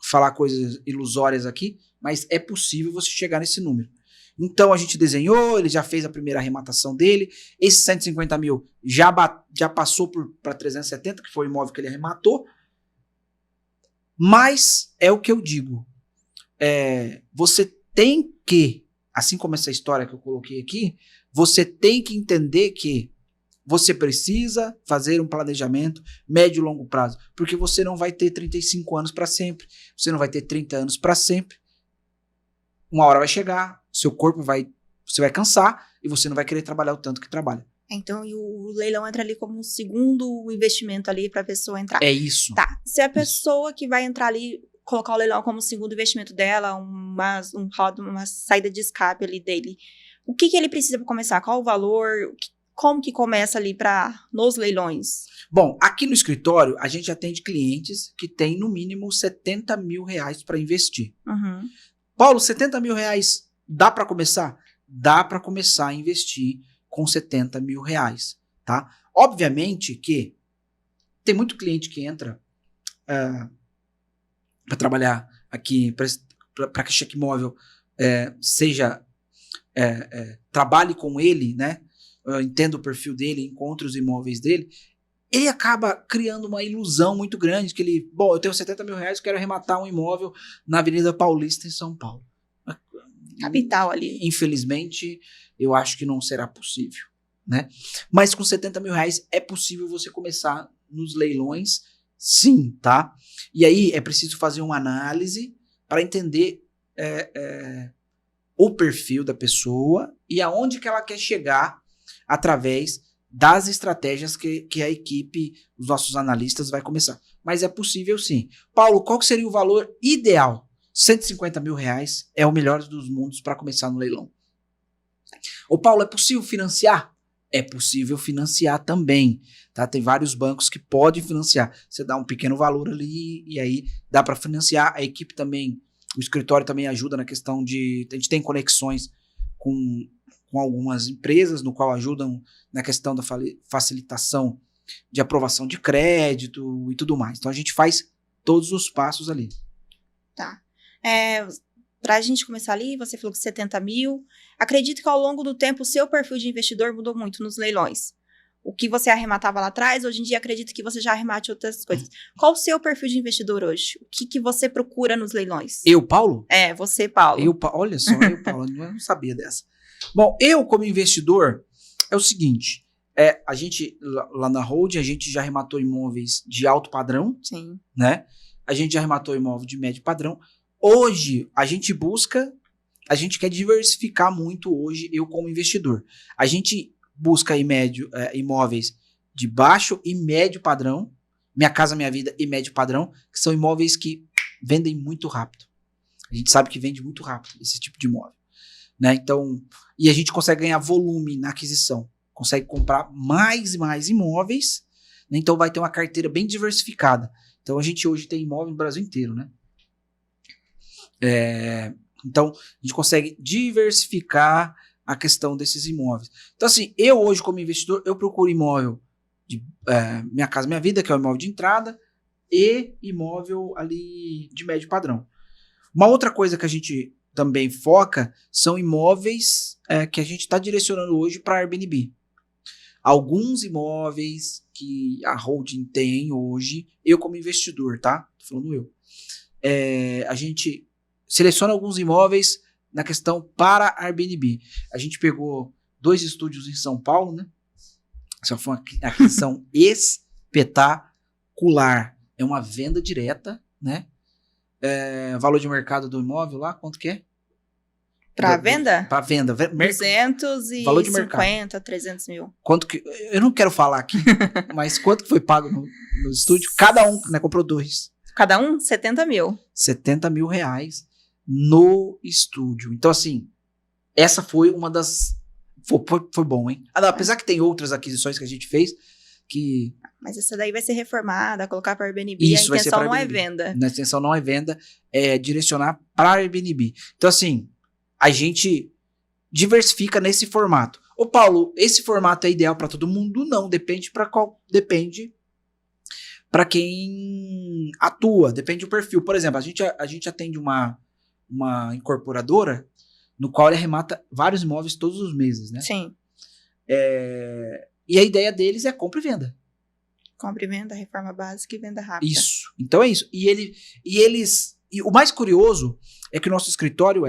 falar coisas ilusórias aqui, mas é possível você chegar nesse número. Então a gente desenhou, ele já fez a primeira arrematação dele, esse 150 mil já passou para 370, que foi o imóvel que ele arrematou, mas é o que eu digo, você tem que, assim como essa história que eu coloquei aqui, você tem que entender que você precisa fazer um planejamento médio e longo prazo, porque você não vai ter 35 anos para sempre, você não vai ter 30 anos para sempre. Uma hora vai chegar, seu corpo você vai cansar e você não vai querer trabalhar o tanto que trabalha. Então, e o leilão entra ali como um segundo investimento ali para a pessoa entrar. É isso. Tá. Se a pessoa que vai entrar ali, colocar o leilão como segundo investimento dela, uma saída de escape ali dele, o que ele precisa para começar? Qual o valor? Como que começa ali nos leilões? Bom, aqui no escritório, a gente atende clientes que têm no mínimo 70 mil reais para investir. Uhum. Paulo, 70 mil reais dá para começar? Dá para começar a investir com 70 mil reais, tá? Obviamente que tem muito cliente que entra para trabalhar aqui, para que Cheque Móvel trabalhe com ele, né? Entenda o perfil dele, encontre os imóveis dele, ele acaba criando uma ilusão muito grande, que ele, eu tenho 70 mil reais, quero arrematar um imóvel na Avenida Paulista, em São Paulo. Capital ali. Infelizmente, eu acho que não será possível, né? Mas com 70 mil reais é possível você começar nos leilões, sim, tá? E aí é preciso fazer uma análise para entender o perfil da pessoa e aonde que ela quer chegar através das estratégias que a equipe, os nossos analistas, vai começar. Mas é possível sim. Paulo, qual que seria o valor ideal? 150 mil reais é o melhor dos mundos para começar no leilão. Ô Paulo, é possível financiar? É possível financiar também, tá? Tem vários bancos que podem financiar. Você dá um pequeno valor ali e aí dá para financiar. A equipe também, o escritório também ajuda na questão de... A gente tem conexões com algumas empresas, no qual ajudam na questão da facilitação de aprovação de crédito e tudo mais. Então, a gente faz todos os passos ali. Tá. Para a gente começar ali, você falou que 70 mil. Acredito que ao longo do tempo o seu perfil de investidor mudou muito nos leilões. O que você arrematava lá atrás, hoje em dia acredito que você já arremate outras coisas. Qual o seu perfil de investidor hoje? O que você procura nos leilões? Eu, Paulo? Você, Paulo. Olha só, eu, Paulo, eu não sabia dessa. Bom, eu como investidor, é o seguinte, a gente, lá na Hold, a gente já arrematou imóveis de alto padrão, sim, né? A gente já arrematou imóvel de médio padrão. Hoje, a gente quer diversificar muito hoje, eu como investidor. A gente busca imóveis de baixo e médio padrão, Minha Casa Minha Vida e médio padrão, que são imóveis que vendem muito rápido. A gente sabe que vende muito rápido esse tipo de imóvel, né? Então, e a gente consegue ganhar volume na aquisição, consegue comprar mais e mais imóveis, né? Então vai ter uma carteira bem diversificada. Então a gente hoje tem imóvel no Brasil inteiro, né? Então a gente consegue diversificar a questão desses imóveis. Então assim, eu hoje como investidor, eu procuro imóvel de Minha Casa Minha Vida, que é o imóvel de entrada, e imóvel ali de médio padrão. Uma outra coisa que a gente também foca são imóveis que a gente está direcionando hoje para Airbnb. Alguns imóveis que a holding tem hoje, eu como investidor, tá? Tô falando eu. A gente seleciona alguns imóveis na questão para Airbnb. A gente pegou 2 estúdios em São Paulo, né? Essa foi uma aquisição espetacular. É uma venda direta, né? Valor de mercado do imóvel lá, quanto que é? Para venda? Para venda. 250, 300 mil. Quanto que... Eu não quero falar aqui, mas quanto que foi pago no estúdio? Cada um, né? Comprou 2. Cada um? 70 mil. 70 mil reais no estúdio. Então, assim, essa foi uma das... Foi bom, hein? Apesar que tem outras aquisições que a gente fez que... Mas essa daí vai ser reformada, colocar para Airbnb. Isso, a intenção não é venda. A intenção não é venda, é direcionar para Airbnb. Então, assim, a gente diversifica nesse formato. Ô, Paulo, esse formato é ideal para todo mundo? Não, depende para qual... Depende para quem atua, depende do perfil. Por exemplo, a gente atende uma incorporadora no qual ele arremata vários imóveis todos os meses, né? Sim. E a ideia deles é compra e venda. Compra e venda, reforma básica e venda rápida. Isso. Então é isso. E o mais curioso é que o nosso escritório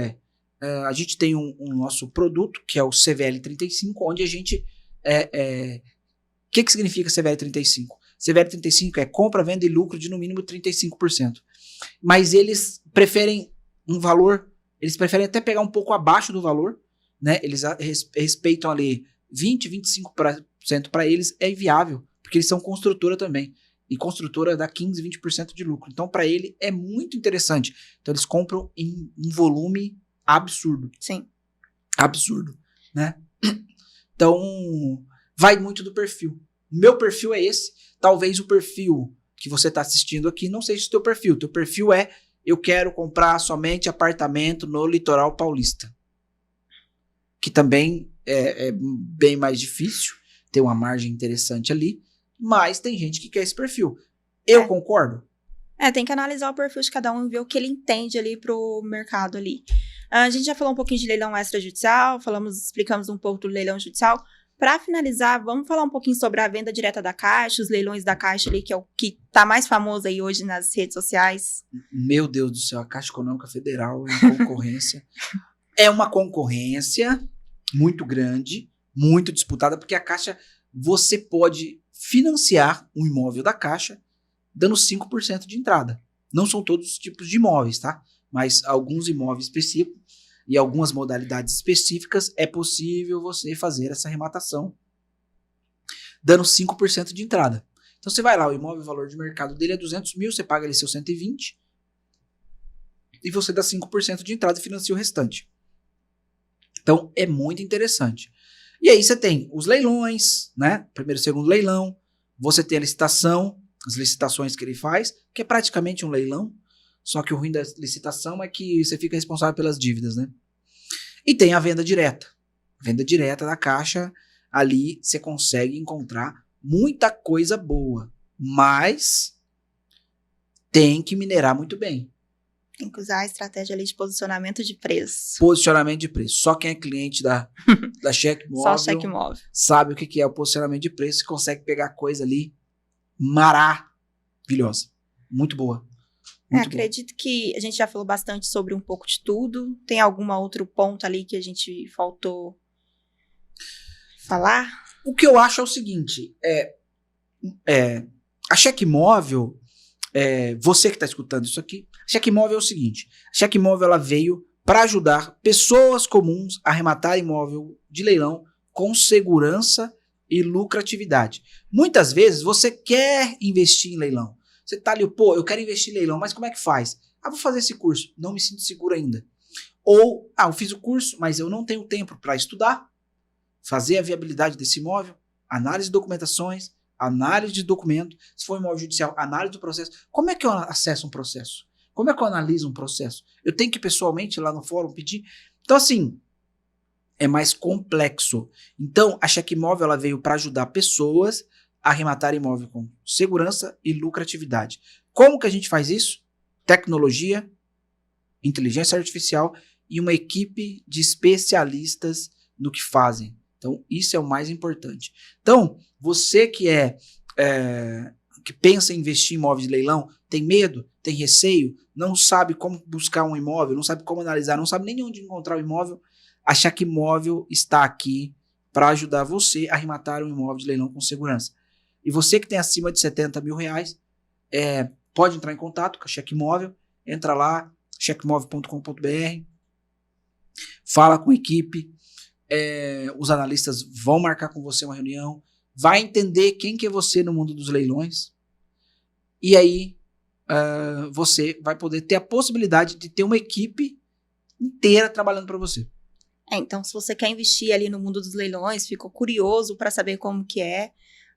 a gente tem um nosso produto, que é o CVL 35, onde a gente... O que significa CVL 35? CVL 35 é compra, venda e lucro de no mínimo 35%. Mas eles preferem um valor, eles preferem até pegar um pouco abaixo do valor, né? Eles respeitam ali 20, 25% para eles é inviável, porque eles são construtora também. E construtora dá 15, 20% de lucro. Então, para ele é muito interessante. Então, eles compram em um volume absurdo. Sim. Absurdo, né? Então, vai muito do perfil. Meu perfil é esse. Talvez o perfil que você está assistindo aqui não seja o teu perfil. Teu perfil eu quero comprar somente apartamento no litoral paulista. Que também é bem mais difícil. Tem uma margem interessante ali. Mas tem gente que quer esse perfil. Eu concordo. Tem que analisar o perfil de cada um e ver o que ele entende ali pro mercado ali. A gente já falou um pouquinho de leilão extrajudicial, explicamos um pouco do leilão judicial. Para finalizar, vamos falar um pouquinho sobre a venda direta da Caixa, os leilões da Caixa ali, que é o que tá mais famoso aí hoje nas redes sociais. Meu Deus do céu, a Caixa Econômica Federal em concorrência. É uma concorrência muito grande, muito disputada, porque a Caixa, você pode financiar um imóvel da Caixa dando 5% de entrada. Não são todos os tipos de imóveis, tá? Mas alguns imóveis específicos e algumas modalidades específicas é possível você fazer essa arrematação dando 5% de entrada. Então você vai lá, o imóvel, o valor de mercado dele é 200 mil, você paga ali seus 120 e você dá 5% de entrada e financia o restante. Então é muito interessante. E aí você tem os leilões, né? Primeiro e segundo leilão, você tem a licitação, as licitações que ele faz, que é praticamente um leilão, só que o ruim da licitação é que você fica responsável pelas dívidas, né? E tem a venda direta. A venda direta da Caixa, ali você consegue encontrar muita coisa boa, mas tem que minerar muito bem. Tem que usar a estratégia ali de posicionamento de preço. Posicionamento de preço. Só quem é cliente da Cheque Móvel, Só Cheque Móvel sabe o que é o posicionamento de preço e consegue pegar coisa ali maravilhosa. Muito boa. Acredito que a gente já falou bastante sobre um pouco de tudo. Tem algum outro ponto ali que a gente faltou falar? O que eu acho é o seguinte, a Cheque Móvel, você que está escutando isso aqui, a Cheque Móvel é o seguinte, a Cheque Móvel ela veio para ajudar pessoas comuns a arrematar imóvel de leilão com segurança e lucratividade. Muitas vezes você quer investir em leilão. Você tá ali, eu quero investir em leilão, mas como é que faz? Vou fazer esse curso, não me sinto seguro ainda. Ou, eu fiz o curso, mas eu não tenho tempo para estudar, fazer a viabilidade desse imóvel, análise de documentações, análise de documento, se for imóvel judicial, análise do processo. Como é que eu acesso um processo? Como é que eu analiso um processo? Eu tenho que ir pessoalmente lá no fórum pedir? Então, assim, é mais complexo. Então, a Cheque Móvel ela veio para ajudar pessoas a arrematar imóvel com segurança e lucratividade. Como que a gente faz isso? Tecnologia, inteligência artificial e uma equipe de especialistas no que fazem. Então, isso é o mais importante. Então, você que que pensa em investir em imóveis de leilão, tem medo, tem receio, não sabe como buscar um imóvel, não sabe como analisar, não sabe nem onde encontrar o imóvel, a Cheque Móvel está aqui para ajudar você a arrematar um imóvel de leilão com segurança. E você que tem acima de 70 mil reais, pode entrar em contato com a Cheque Móvel, entra lá, chequemóvel.com.br, fala com a equipe, os analistas vão marcar com você uma reunião, vai entender quem que é você no mundo dos leilões, e aí você vai poder ter a possibilidade de ter uma equipe inteira trabalhando para você. Então, se você quer investir ali no mundo dos leilões, ficou curioso para saber como que é,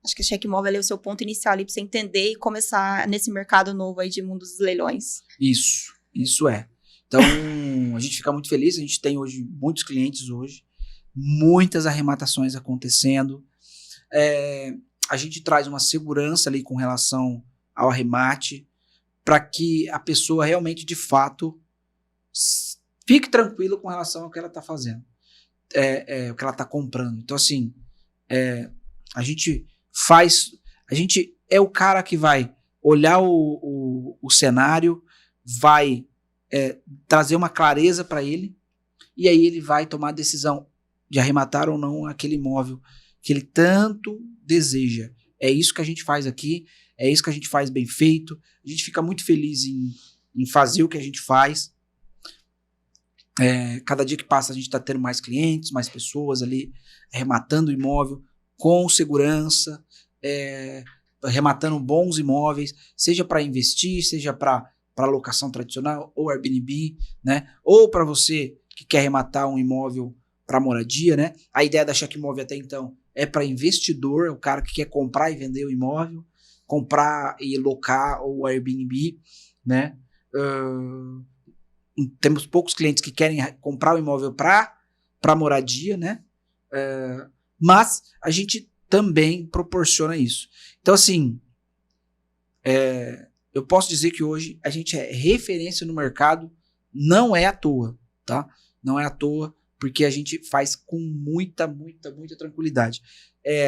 acho que a Cheque Móvel é o seu ponto inicial ali para você entender e começar nesse mercado novo aí de mundo dos leilões. Isso é. Então, a gente fica muito feliz, a gente tem hoje muitos clientes hoje, muitas arrematações acontecendo, a gente traz uma segurança ali com relação ao arremate, para que a pessoa realmente, de fato, Fique tranquilo com relação ao que ela está fazendo. O que ela está comprando. Então, assim, a gente é o cara que vai olhar o cenário, vai trazer uma clareza para ele, e aí ele vai tomar a decisão de arrematar ou não aquele imóvel que ele tanto deseja. É isso que a gente faz aqui, é isso que a gente faz bem feito, a gente fica muito feliz em fazer o que a gente faz. Cada dia que passa a gente está tendo mais clientes, mais pessoas ali arrematando o imóvel com segurança, arrematando bons imóveis, seja para investir, seja para locação tradicional ou Airbnb, né? Ou para você que quer arrematar um imóvel para moradia, né? A ideia da Cheque Imóvel até então é para investidor, é o cara que quer comprar e vender o imóvel, comprar e locar ou Airbnb, né? Temos poucos clientes que querem comprar o imóvel para moradia, né? Mas a gente também proporciona isso. Então, assim, eu posso dizer que hoje a gente é referência no mercado, não é à toa, tá? Não é à toa, porque a gente faz com muita tranquilidade.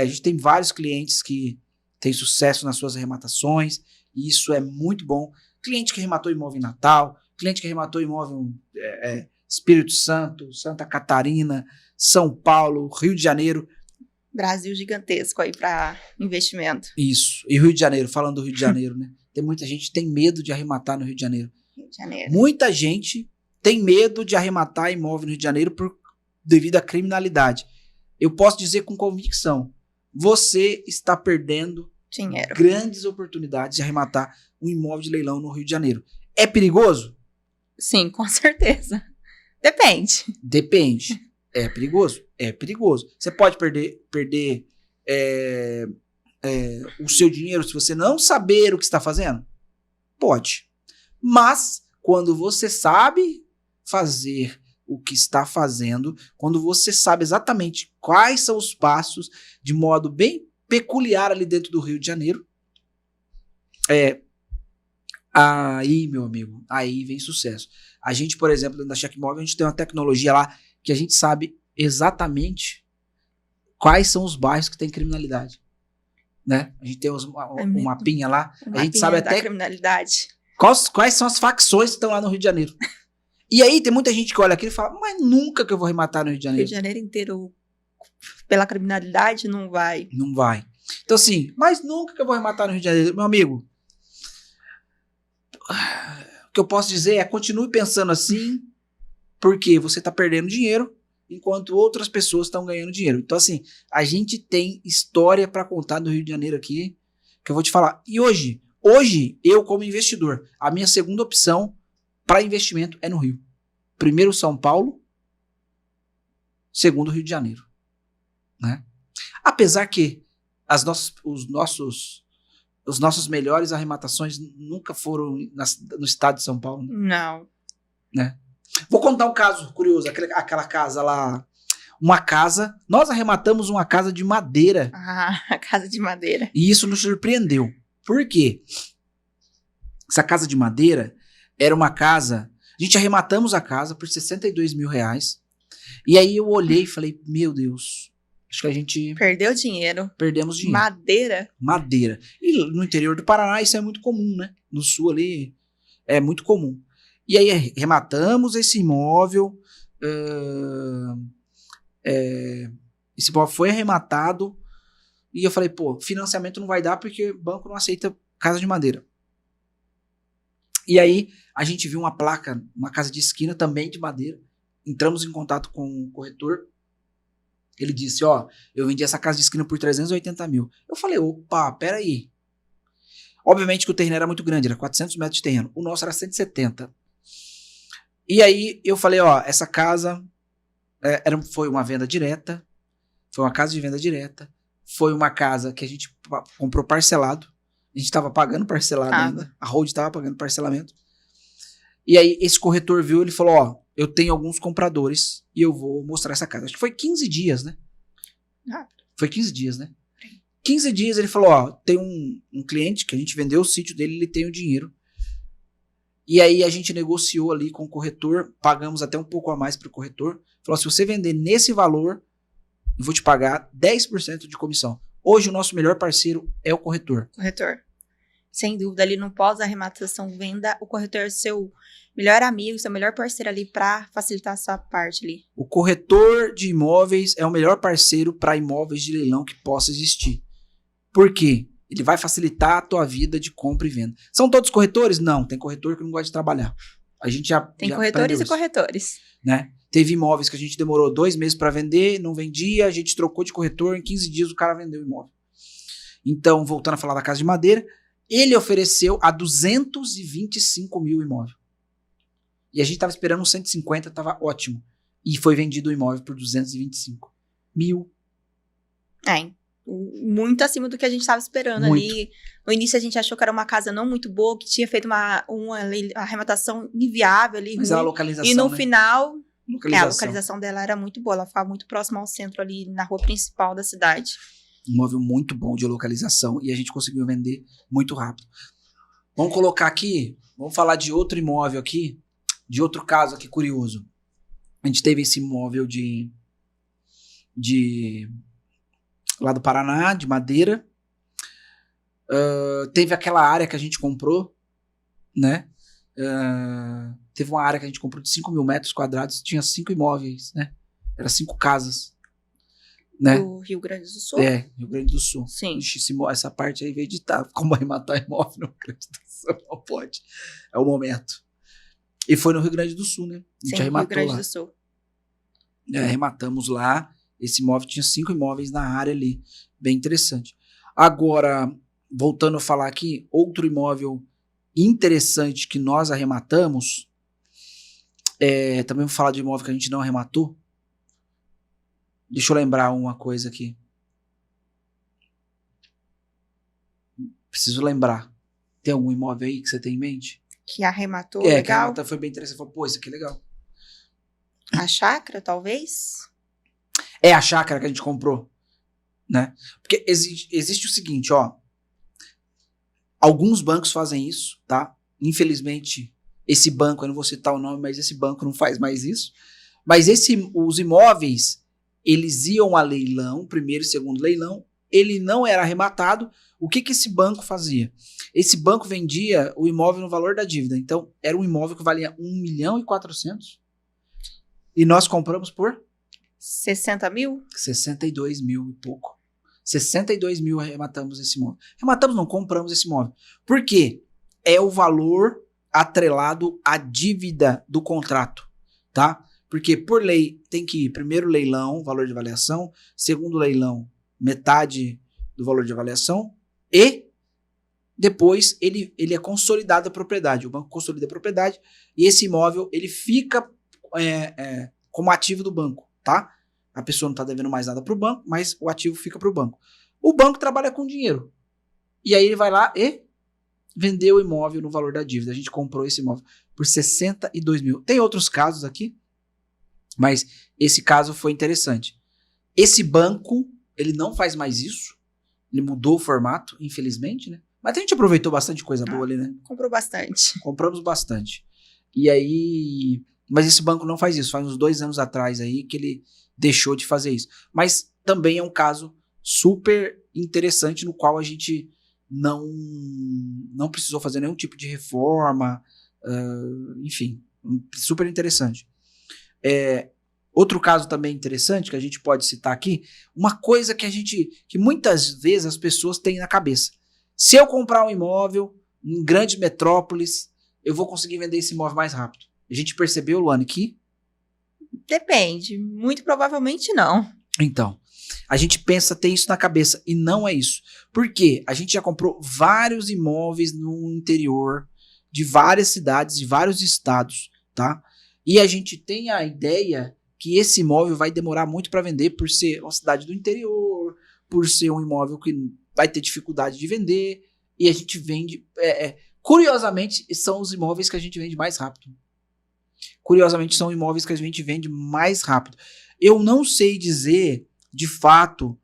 A gente tem vários clientes que têm sucesso nas suas arrematações, e isso é muito bom. Cliente que arrematou imóvel em Natal, cliente que arrematou imóvel Espírito Santo, Santa Catarina, São Paulo, Rio de Janeiro. Brasil gigantesco aí para investimento. Isso. E Rio de Janeiro, falando do Rio de Janeiro, né? Tem muita gente que tem medo de arrematar no Rio de Janeiro. Rio de Janeiro. Muita gente tem medo de arrematar imóvel no Rio de Janeiro devido à criminalidade. Eu posso dizer com convicção, você está perdendo dinheiro, grandes oportunidades de arrematar um imóvel de leilão no Rio de Janeiro. É perigoso? Sim, com certeza. Depende. Depende. É perigoso? É perigoso. Você pode perder o seu dinheiro se você não saber o que está fazendo? Pode. Mas, quando você sabe fazer o que está fazendo, quando você sabe exatamente quais são os passos de modo bem peculiar ali dentro do Rio de Janeiro, aí, meu amigo, aí vem sucesso. A gente, por exemplo, dentro da Cheque Imóvel, a gente tem uma tecnologia lá que a gente sabe exatamente quais são os bairros que tem criminalidade, né? A gente tem um mapinha lá, a gente sabe até criminalidade. Quais são as facções que estão lá no Rio de Janeiro. E aí tem muita gente que olha aqui e fala, mas nunca que eu vou arrematar no Rio de Janeiro. Rio de Janeiro inteiro pela criminalidade não vai. Não vai. Então assim, mas nunca que eu vou arrematar no Rio de Janeiro. Meu amigo, o que eu posso dizer é continue pensando assim, porque você está perdendo dinheiro enquanto outras pessoas estão ganhando dinheiro. Então assim, a gente tem história para contar do Rio de Janeiro aqui, que eu vou te falar. E hoje eu como investidor, a minha segunda opção para investimento é no Rio. Primeiro São Paulo, segundo Rio de Janeiro, né? Apesar que os nossos melhores arrematações nunca foram no estado de São Paulo. Não. Né? Vou contar um caso curioso. Aquela casa lá, nós arrematamos uma casa de madeira. Ah, a casa de madeira. E isso nos surpreendeu. Por quê? Essa casa de madeira era uma casa... A gente arrematamos a casa por R$62 mil. E aí eu olhei e falei, meu Deus, acho que a gente... Perdemos dinheiro. Madeira. E no interior do Paraná isso é muito comum, né? No sul ali é muito comum. E aí arrematamos esse imóvel. Esse imóvel foi arrematado. E eu falei, pô, financiamento não vai dar porque o banco não aceita casa de madeira. E aí a gente viu uma placa, uma casa de esquina também de madeira. Entramos em contato com o corretor. Ele disse, eu vendi essa casa de esquina por 380 mil. Eu falei, opa, peraí. Obviamente que o terreno era muito grande, era 400 metros de terreno. O nosso era 170. E aí eu falei, essa casa foi uma venda direta. Foi uma casa de venda direta. Foi uma casa que a gente comprou parcelado. A gente estava pagando parcelado ainda. A Hold estava pagando parcelamento. E aí esse corretor viu, ele falou, eu tenho alguns compradores e eu vou mostrar essa casa. Acho que foi 15 dias, né? Foi 15 dias, né? 15 dias ele falou, tem um cliente que a gente vendeu o sítio dele, ele tem o dinheiro. E aí a gente negociou ali com o corretor, pagamos até um pouco a mais para o corretor. Falou, se você vender nesse valor, eu vou te pagar 10% de comissão. Hoje o nosso melhor parceiro é o corretor. Corretor. Sem dúvida, ali no pós-arrematação venda, o corretor é o seu melhor amigo, seu melhor parceiro ali para facilitar a sua parte ali. O corretor de imóveis é o melhor parceiro para imóveis de leilão que possa existir. Por quê? Ele vai facilitar a tua vida de compra e venda. São todos corretores? Não, tem corretor que não gosta de trabalhar. A gente já Tem corretores e isso, corretores. né? Teve imóveis que a gente demorou 2 meses para vender, não vendia, a gente trocou de corretor, em 15 dias o cara vendeu o imóvel. Então, voltando a falar da Casa de Madeira, ele ofereceu a 225 mil o imóvel. E a gente estava esperando uns 150, estava ótimo. E foi vendido o imóvel por 225 mil. Muito acima do que a gente estava esperando ali. No início a gente achou que era uma casa não muito boa, que tinha feito uma arrematação inviável ali. Mas a localização, e no né? final, a Localização. localização dela era muito boa. Ela ficava muito próxima ao centro ali, na rua principal da cidade. Um imóvel muito bom de localização e a gente conseguiu vender muito rápido. Vamos colocar aqui, vamos falar de outro imóvel aqui, de outro caso aqui curioso. A gente teve esse imóvel de lá do Paraná, de Madeira. Teve aquela área que a gente comprou, né? Teve uma área que a gente comprou de 5 mil metros quadrados, tinha 5 imóveis, né? Era 5 casas. Né? Do Rio Grande do Sul? Rio Grande do Sul. Sim. Essa parte aí veio editar. Como arrematar imóvel no Rio Grande do Sul? Não pode. É o momento. E foi no Rio Grande do Sul, né? A gente arrematou Rio Grande lá. do Sul. Arrematamos lá. Esse imóvel tinha 5 imóveis na área ali. Bem interessante. Agora, voltando a falar aqui, outro imóvel interessante que nós arrematamos. Também vou falar de imóvel que a gente não arrematou. Deixa eu lembrar uma coisa aqui. Preciso lembrar. Tem algum imóvel aí que você tem em mente? Que arrematou, legal? Que arrematou foi bem interessante. Você falou, pô, isso aqui é legal. A chácara, talvez? É a chácara que a gente comprou, né? Porque existe o seguinte, ó. Alguns bancos fazem isso, tá? Infelizmente, esse banco, eu não vou citar o nome, mas esse banco não faz mais isso. Mas os imóveis, eles iam a leilão, primeiro e segundo leilão, ele não era arrematado. O que esse banco fazia? Esse banco vendia o imóvel no valor da dívida. Então, era um imóvel que valia 1.400.000 e nós compramos por 60 mil? 62 mil e pouco. 62 mil arrematamos esse imóvel. Arrematamos não, compramos esse imóvel. Por quê? É o valor atrelado à dívida do contrato, tá? Porque por lei tem que ir primeiro leilão, valor de avaliação, segundo leilão, metade do valor de avaliação e depois ele é consolidado a propriedade. O banco consolida a propriedade e esse imóvel ele fica como ativo do banco, tá? A pessoa não está devendo mais nada para o banco, mas o ativo fica para o banco. O banco trabalha com dinheiro. E aí ele vai lá e vendeu o imóvel no valor da dívida. A gente comprou esse imóvel por 62 mil. Tem outros casos aqui, mas esse caso foi interessante. Esse banco, ele não faz mais isso. Ele mudou o formato, infelizmente, né? Mas a gente aproveitou bastante coisa boa ali, né? Comprou bastante. Compramos bastante. E aí... Mas esse banco não faz isso. Faz uns 2 anos atrás aí que ele deixou de fazer isso. Mas também é um caso super interessante no qual a gente não precisou fazer nenhum tipo de reforma. Enfim, super interessante. Outro caso também interessante que a gente pode citar aqui, uma coisa que muitas vezes as pessoas têm na cabeça. Se eu comprar um imóvel em grandes metrópoles, eu vou conseguir vender esse imóvel mais rápido. A gente percebeu, Luane, que... Depende. Muito provavelmente não. Então, a gente pensa ter isso na cabeça e não é isso. Por quê? A gente já comprou vários imóveis no interior de várias cidades, de vários estados, tá? E a gente tem a ideia que esse imóvel vai demorar muito para vender por ser uma cidade do interior, por ser um imóvel que vai ter dificuldade de vender, e a gente vende... curiosamente, são os imóveis que a gente vende mais rápido. Curiosamente, são imóveis que a gente vende mais rápido. Eu não sei dizer, de fato,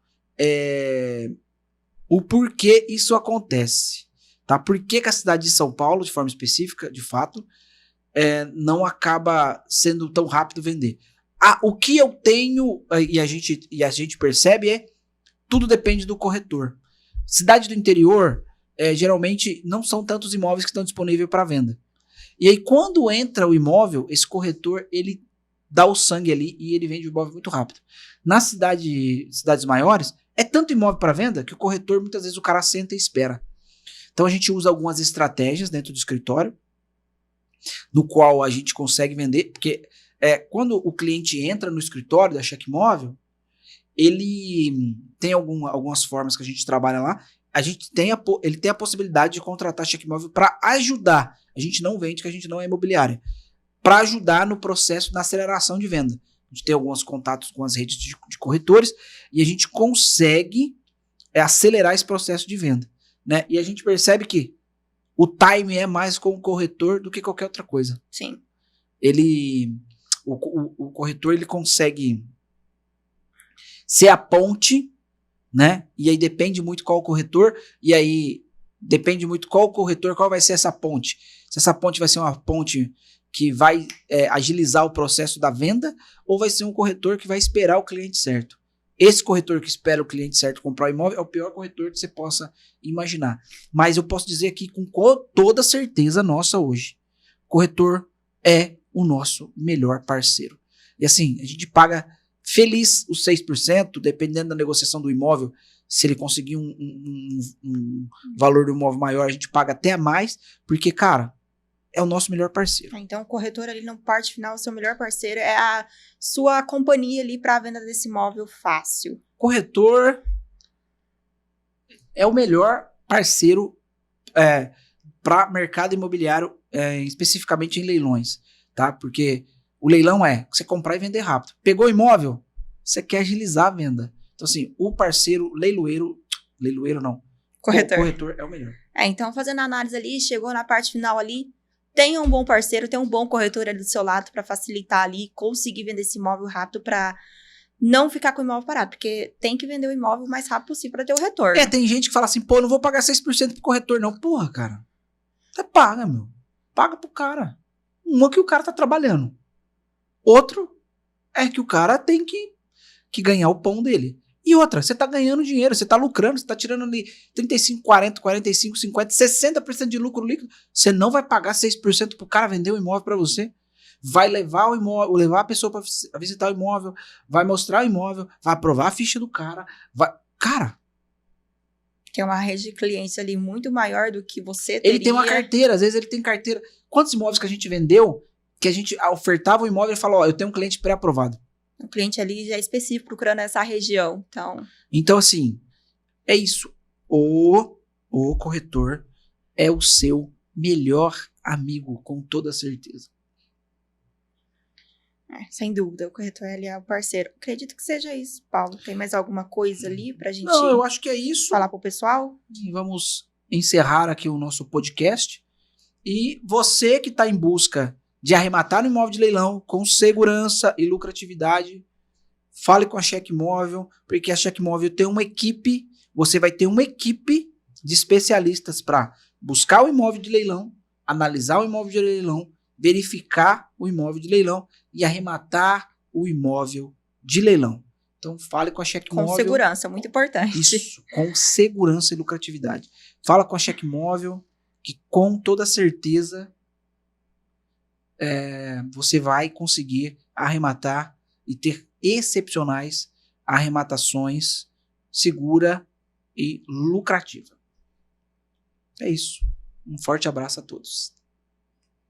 o porquê isso acontece, Tá? Por que que a cidade de São Paulo, de forma específica, de fato, não acaba sendo tão rápido vender? O que eu tenho e a gente percebe tudo depende do corretor. Cidade do interior, geralmente não são tantos imóveis que estão disponíveis para venda. E aí quando entra o imóvel, esse corretor ele dá o sangue ali e ele vende o imóvel muito rápido. Nas cidades maiores, é tanto imóvel para venda que o corretor muitas vezes o cara senta e espera. Então a gente usa algumas estratégias dentro do escritório, no qual a gente consegue vender, porque quando o cliente entra no escritório da Cheque Móvel, ele tem algumas formas que a gente trabalha lá. Ele tem a possibilidade de contratar Cheque Móvel para ajudar. A gente não vende, que a gente não é imobiliária. Para ajudar no processo, na aceleração de venda. A gente tem alguns contatos com as redes de corretores e a gente consegue acelerar esse processo de venda. Né? E a gente percebe que o time é mais com o corretor do que qualquer outra coisa. Sim. O corretor ele consegue ser a ponte, né? E aí depende muito qual o corretor, e aí depende muito qual o corretor, qual vai ser essa ponte. Se essa ponte vai ser uma ponte que vai agilizar o processo da venda, ou vai ser um corretor que vai esperar o cliente certo. Esse corretor que espera o cliente certo comprar o imóvel é o pior corretor que você possa imaginar. Mas eu posso dizer aqui com toda certeza nossa hoje, corretor é o nosso melhor parceiro. E assim, a gente paga feliz os 6%, dependendo da negociação do imóvel. Se ele conseguir um valor do imóvel maior, a gente paga até mais, porque, cara, é o nosso melhor parceiro. Então, o corretor ali no parte final, o seu melhor parceiro é a sua companhia ali para a venda desse imóvel fácil. Corretor é o melhor parceiro para mercado imobiliário, especificamente em leilões, tá? Porque o leilão é você comprar e vender rápido. Pegou o imóvel, você quer agilizar a venda. Então, assim, o parceiro leiloeiro não. Corretor. O corretor é o melhor. Então, fazendo a análise ali, chegou na parte final ali, tenha um bom parceiro, tenha um bom corretor ali do seu lado para facilitar ali, conseguir vender esse imóvel rápido para não ficar com o imóvel parado, porque tem que vender o imóvel o mais rápido possível para ter o retorno. Tem gente que fala assim, pô, não vou pagar 6% pro corretor não. Porra, cara, você paga, meu. Paga pro cara. Uma que o cara tá trabalhando. Outro é que o cara tem que ganhar o pão dele. E outra, você tá ganhando dinheiro, você tá lucrando, você tá tirando ali 35, 40, 45, 50, 60% de lucro líquido. Você não vai pagar 6% pro cara vender o imóvel para você. Vai levar o imóvel, levar a pessoa para visitar o imóvel, vai mostrar o imóvel, vai aprovar a ficha do cara. Cara, tem uma rede de clientes ali muito maior do que você teria. Ele tem uma carteira, às vezes ele tem carteira. Quantos imóveis que a gente vendeu, que a gente ofertava o imóvel e falou, eu tenho um cliente pré-aprovado. O cliente ali já é específico procurando essa região. Então, assim, é isso. O corretor é o seu melhor amigo, com toda certeza. Sem dúvida, o corretor ali é o parceiro. Acredito que seja isso, Paulo. Tem mais alguma coisa ali pra gente Não, eu acho que é isso. Falar pro pessoal? E vamos encerrar aqui o nosso podcast. E você que está em busca de arrematar no imóvel de leilão com segurança e lucratividade, fale com a Cheque Móvel, porque a Cheque Móvel tem uma equipe, você vai ter uma equipe de especialistas para buscar o imóvel de leilão, analisar o imóvel de leilão, verificar o imóvel de leilão e arrematar o imóvel de leilão. Então fale com a Cheque Móvel. Com segurança, muito importante. Isso, com segurança e lucratividade. Fala com a Cheque Móvel, que com toda certeza você vai conseguir arrematar e ter excepcionais arrematações segura e lucrativa. É isso. Um forte abraço a todos.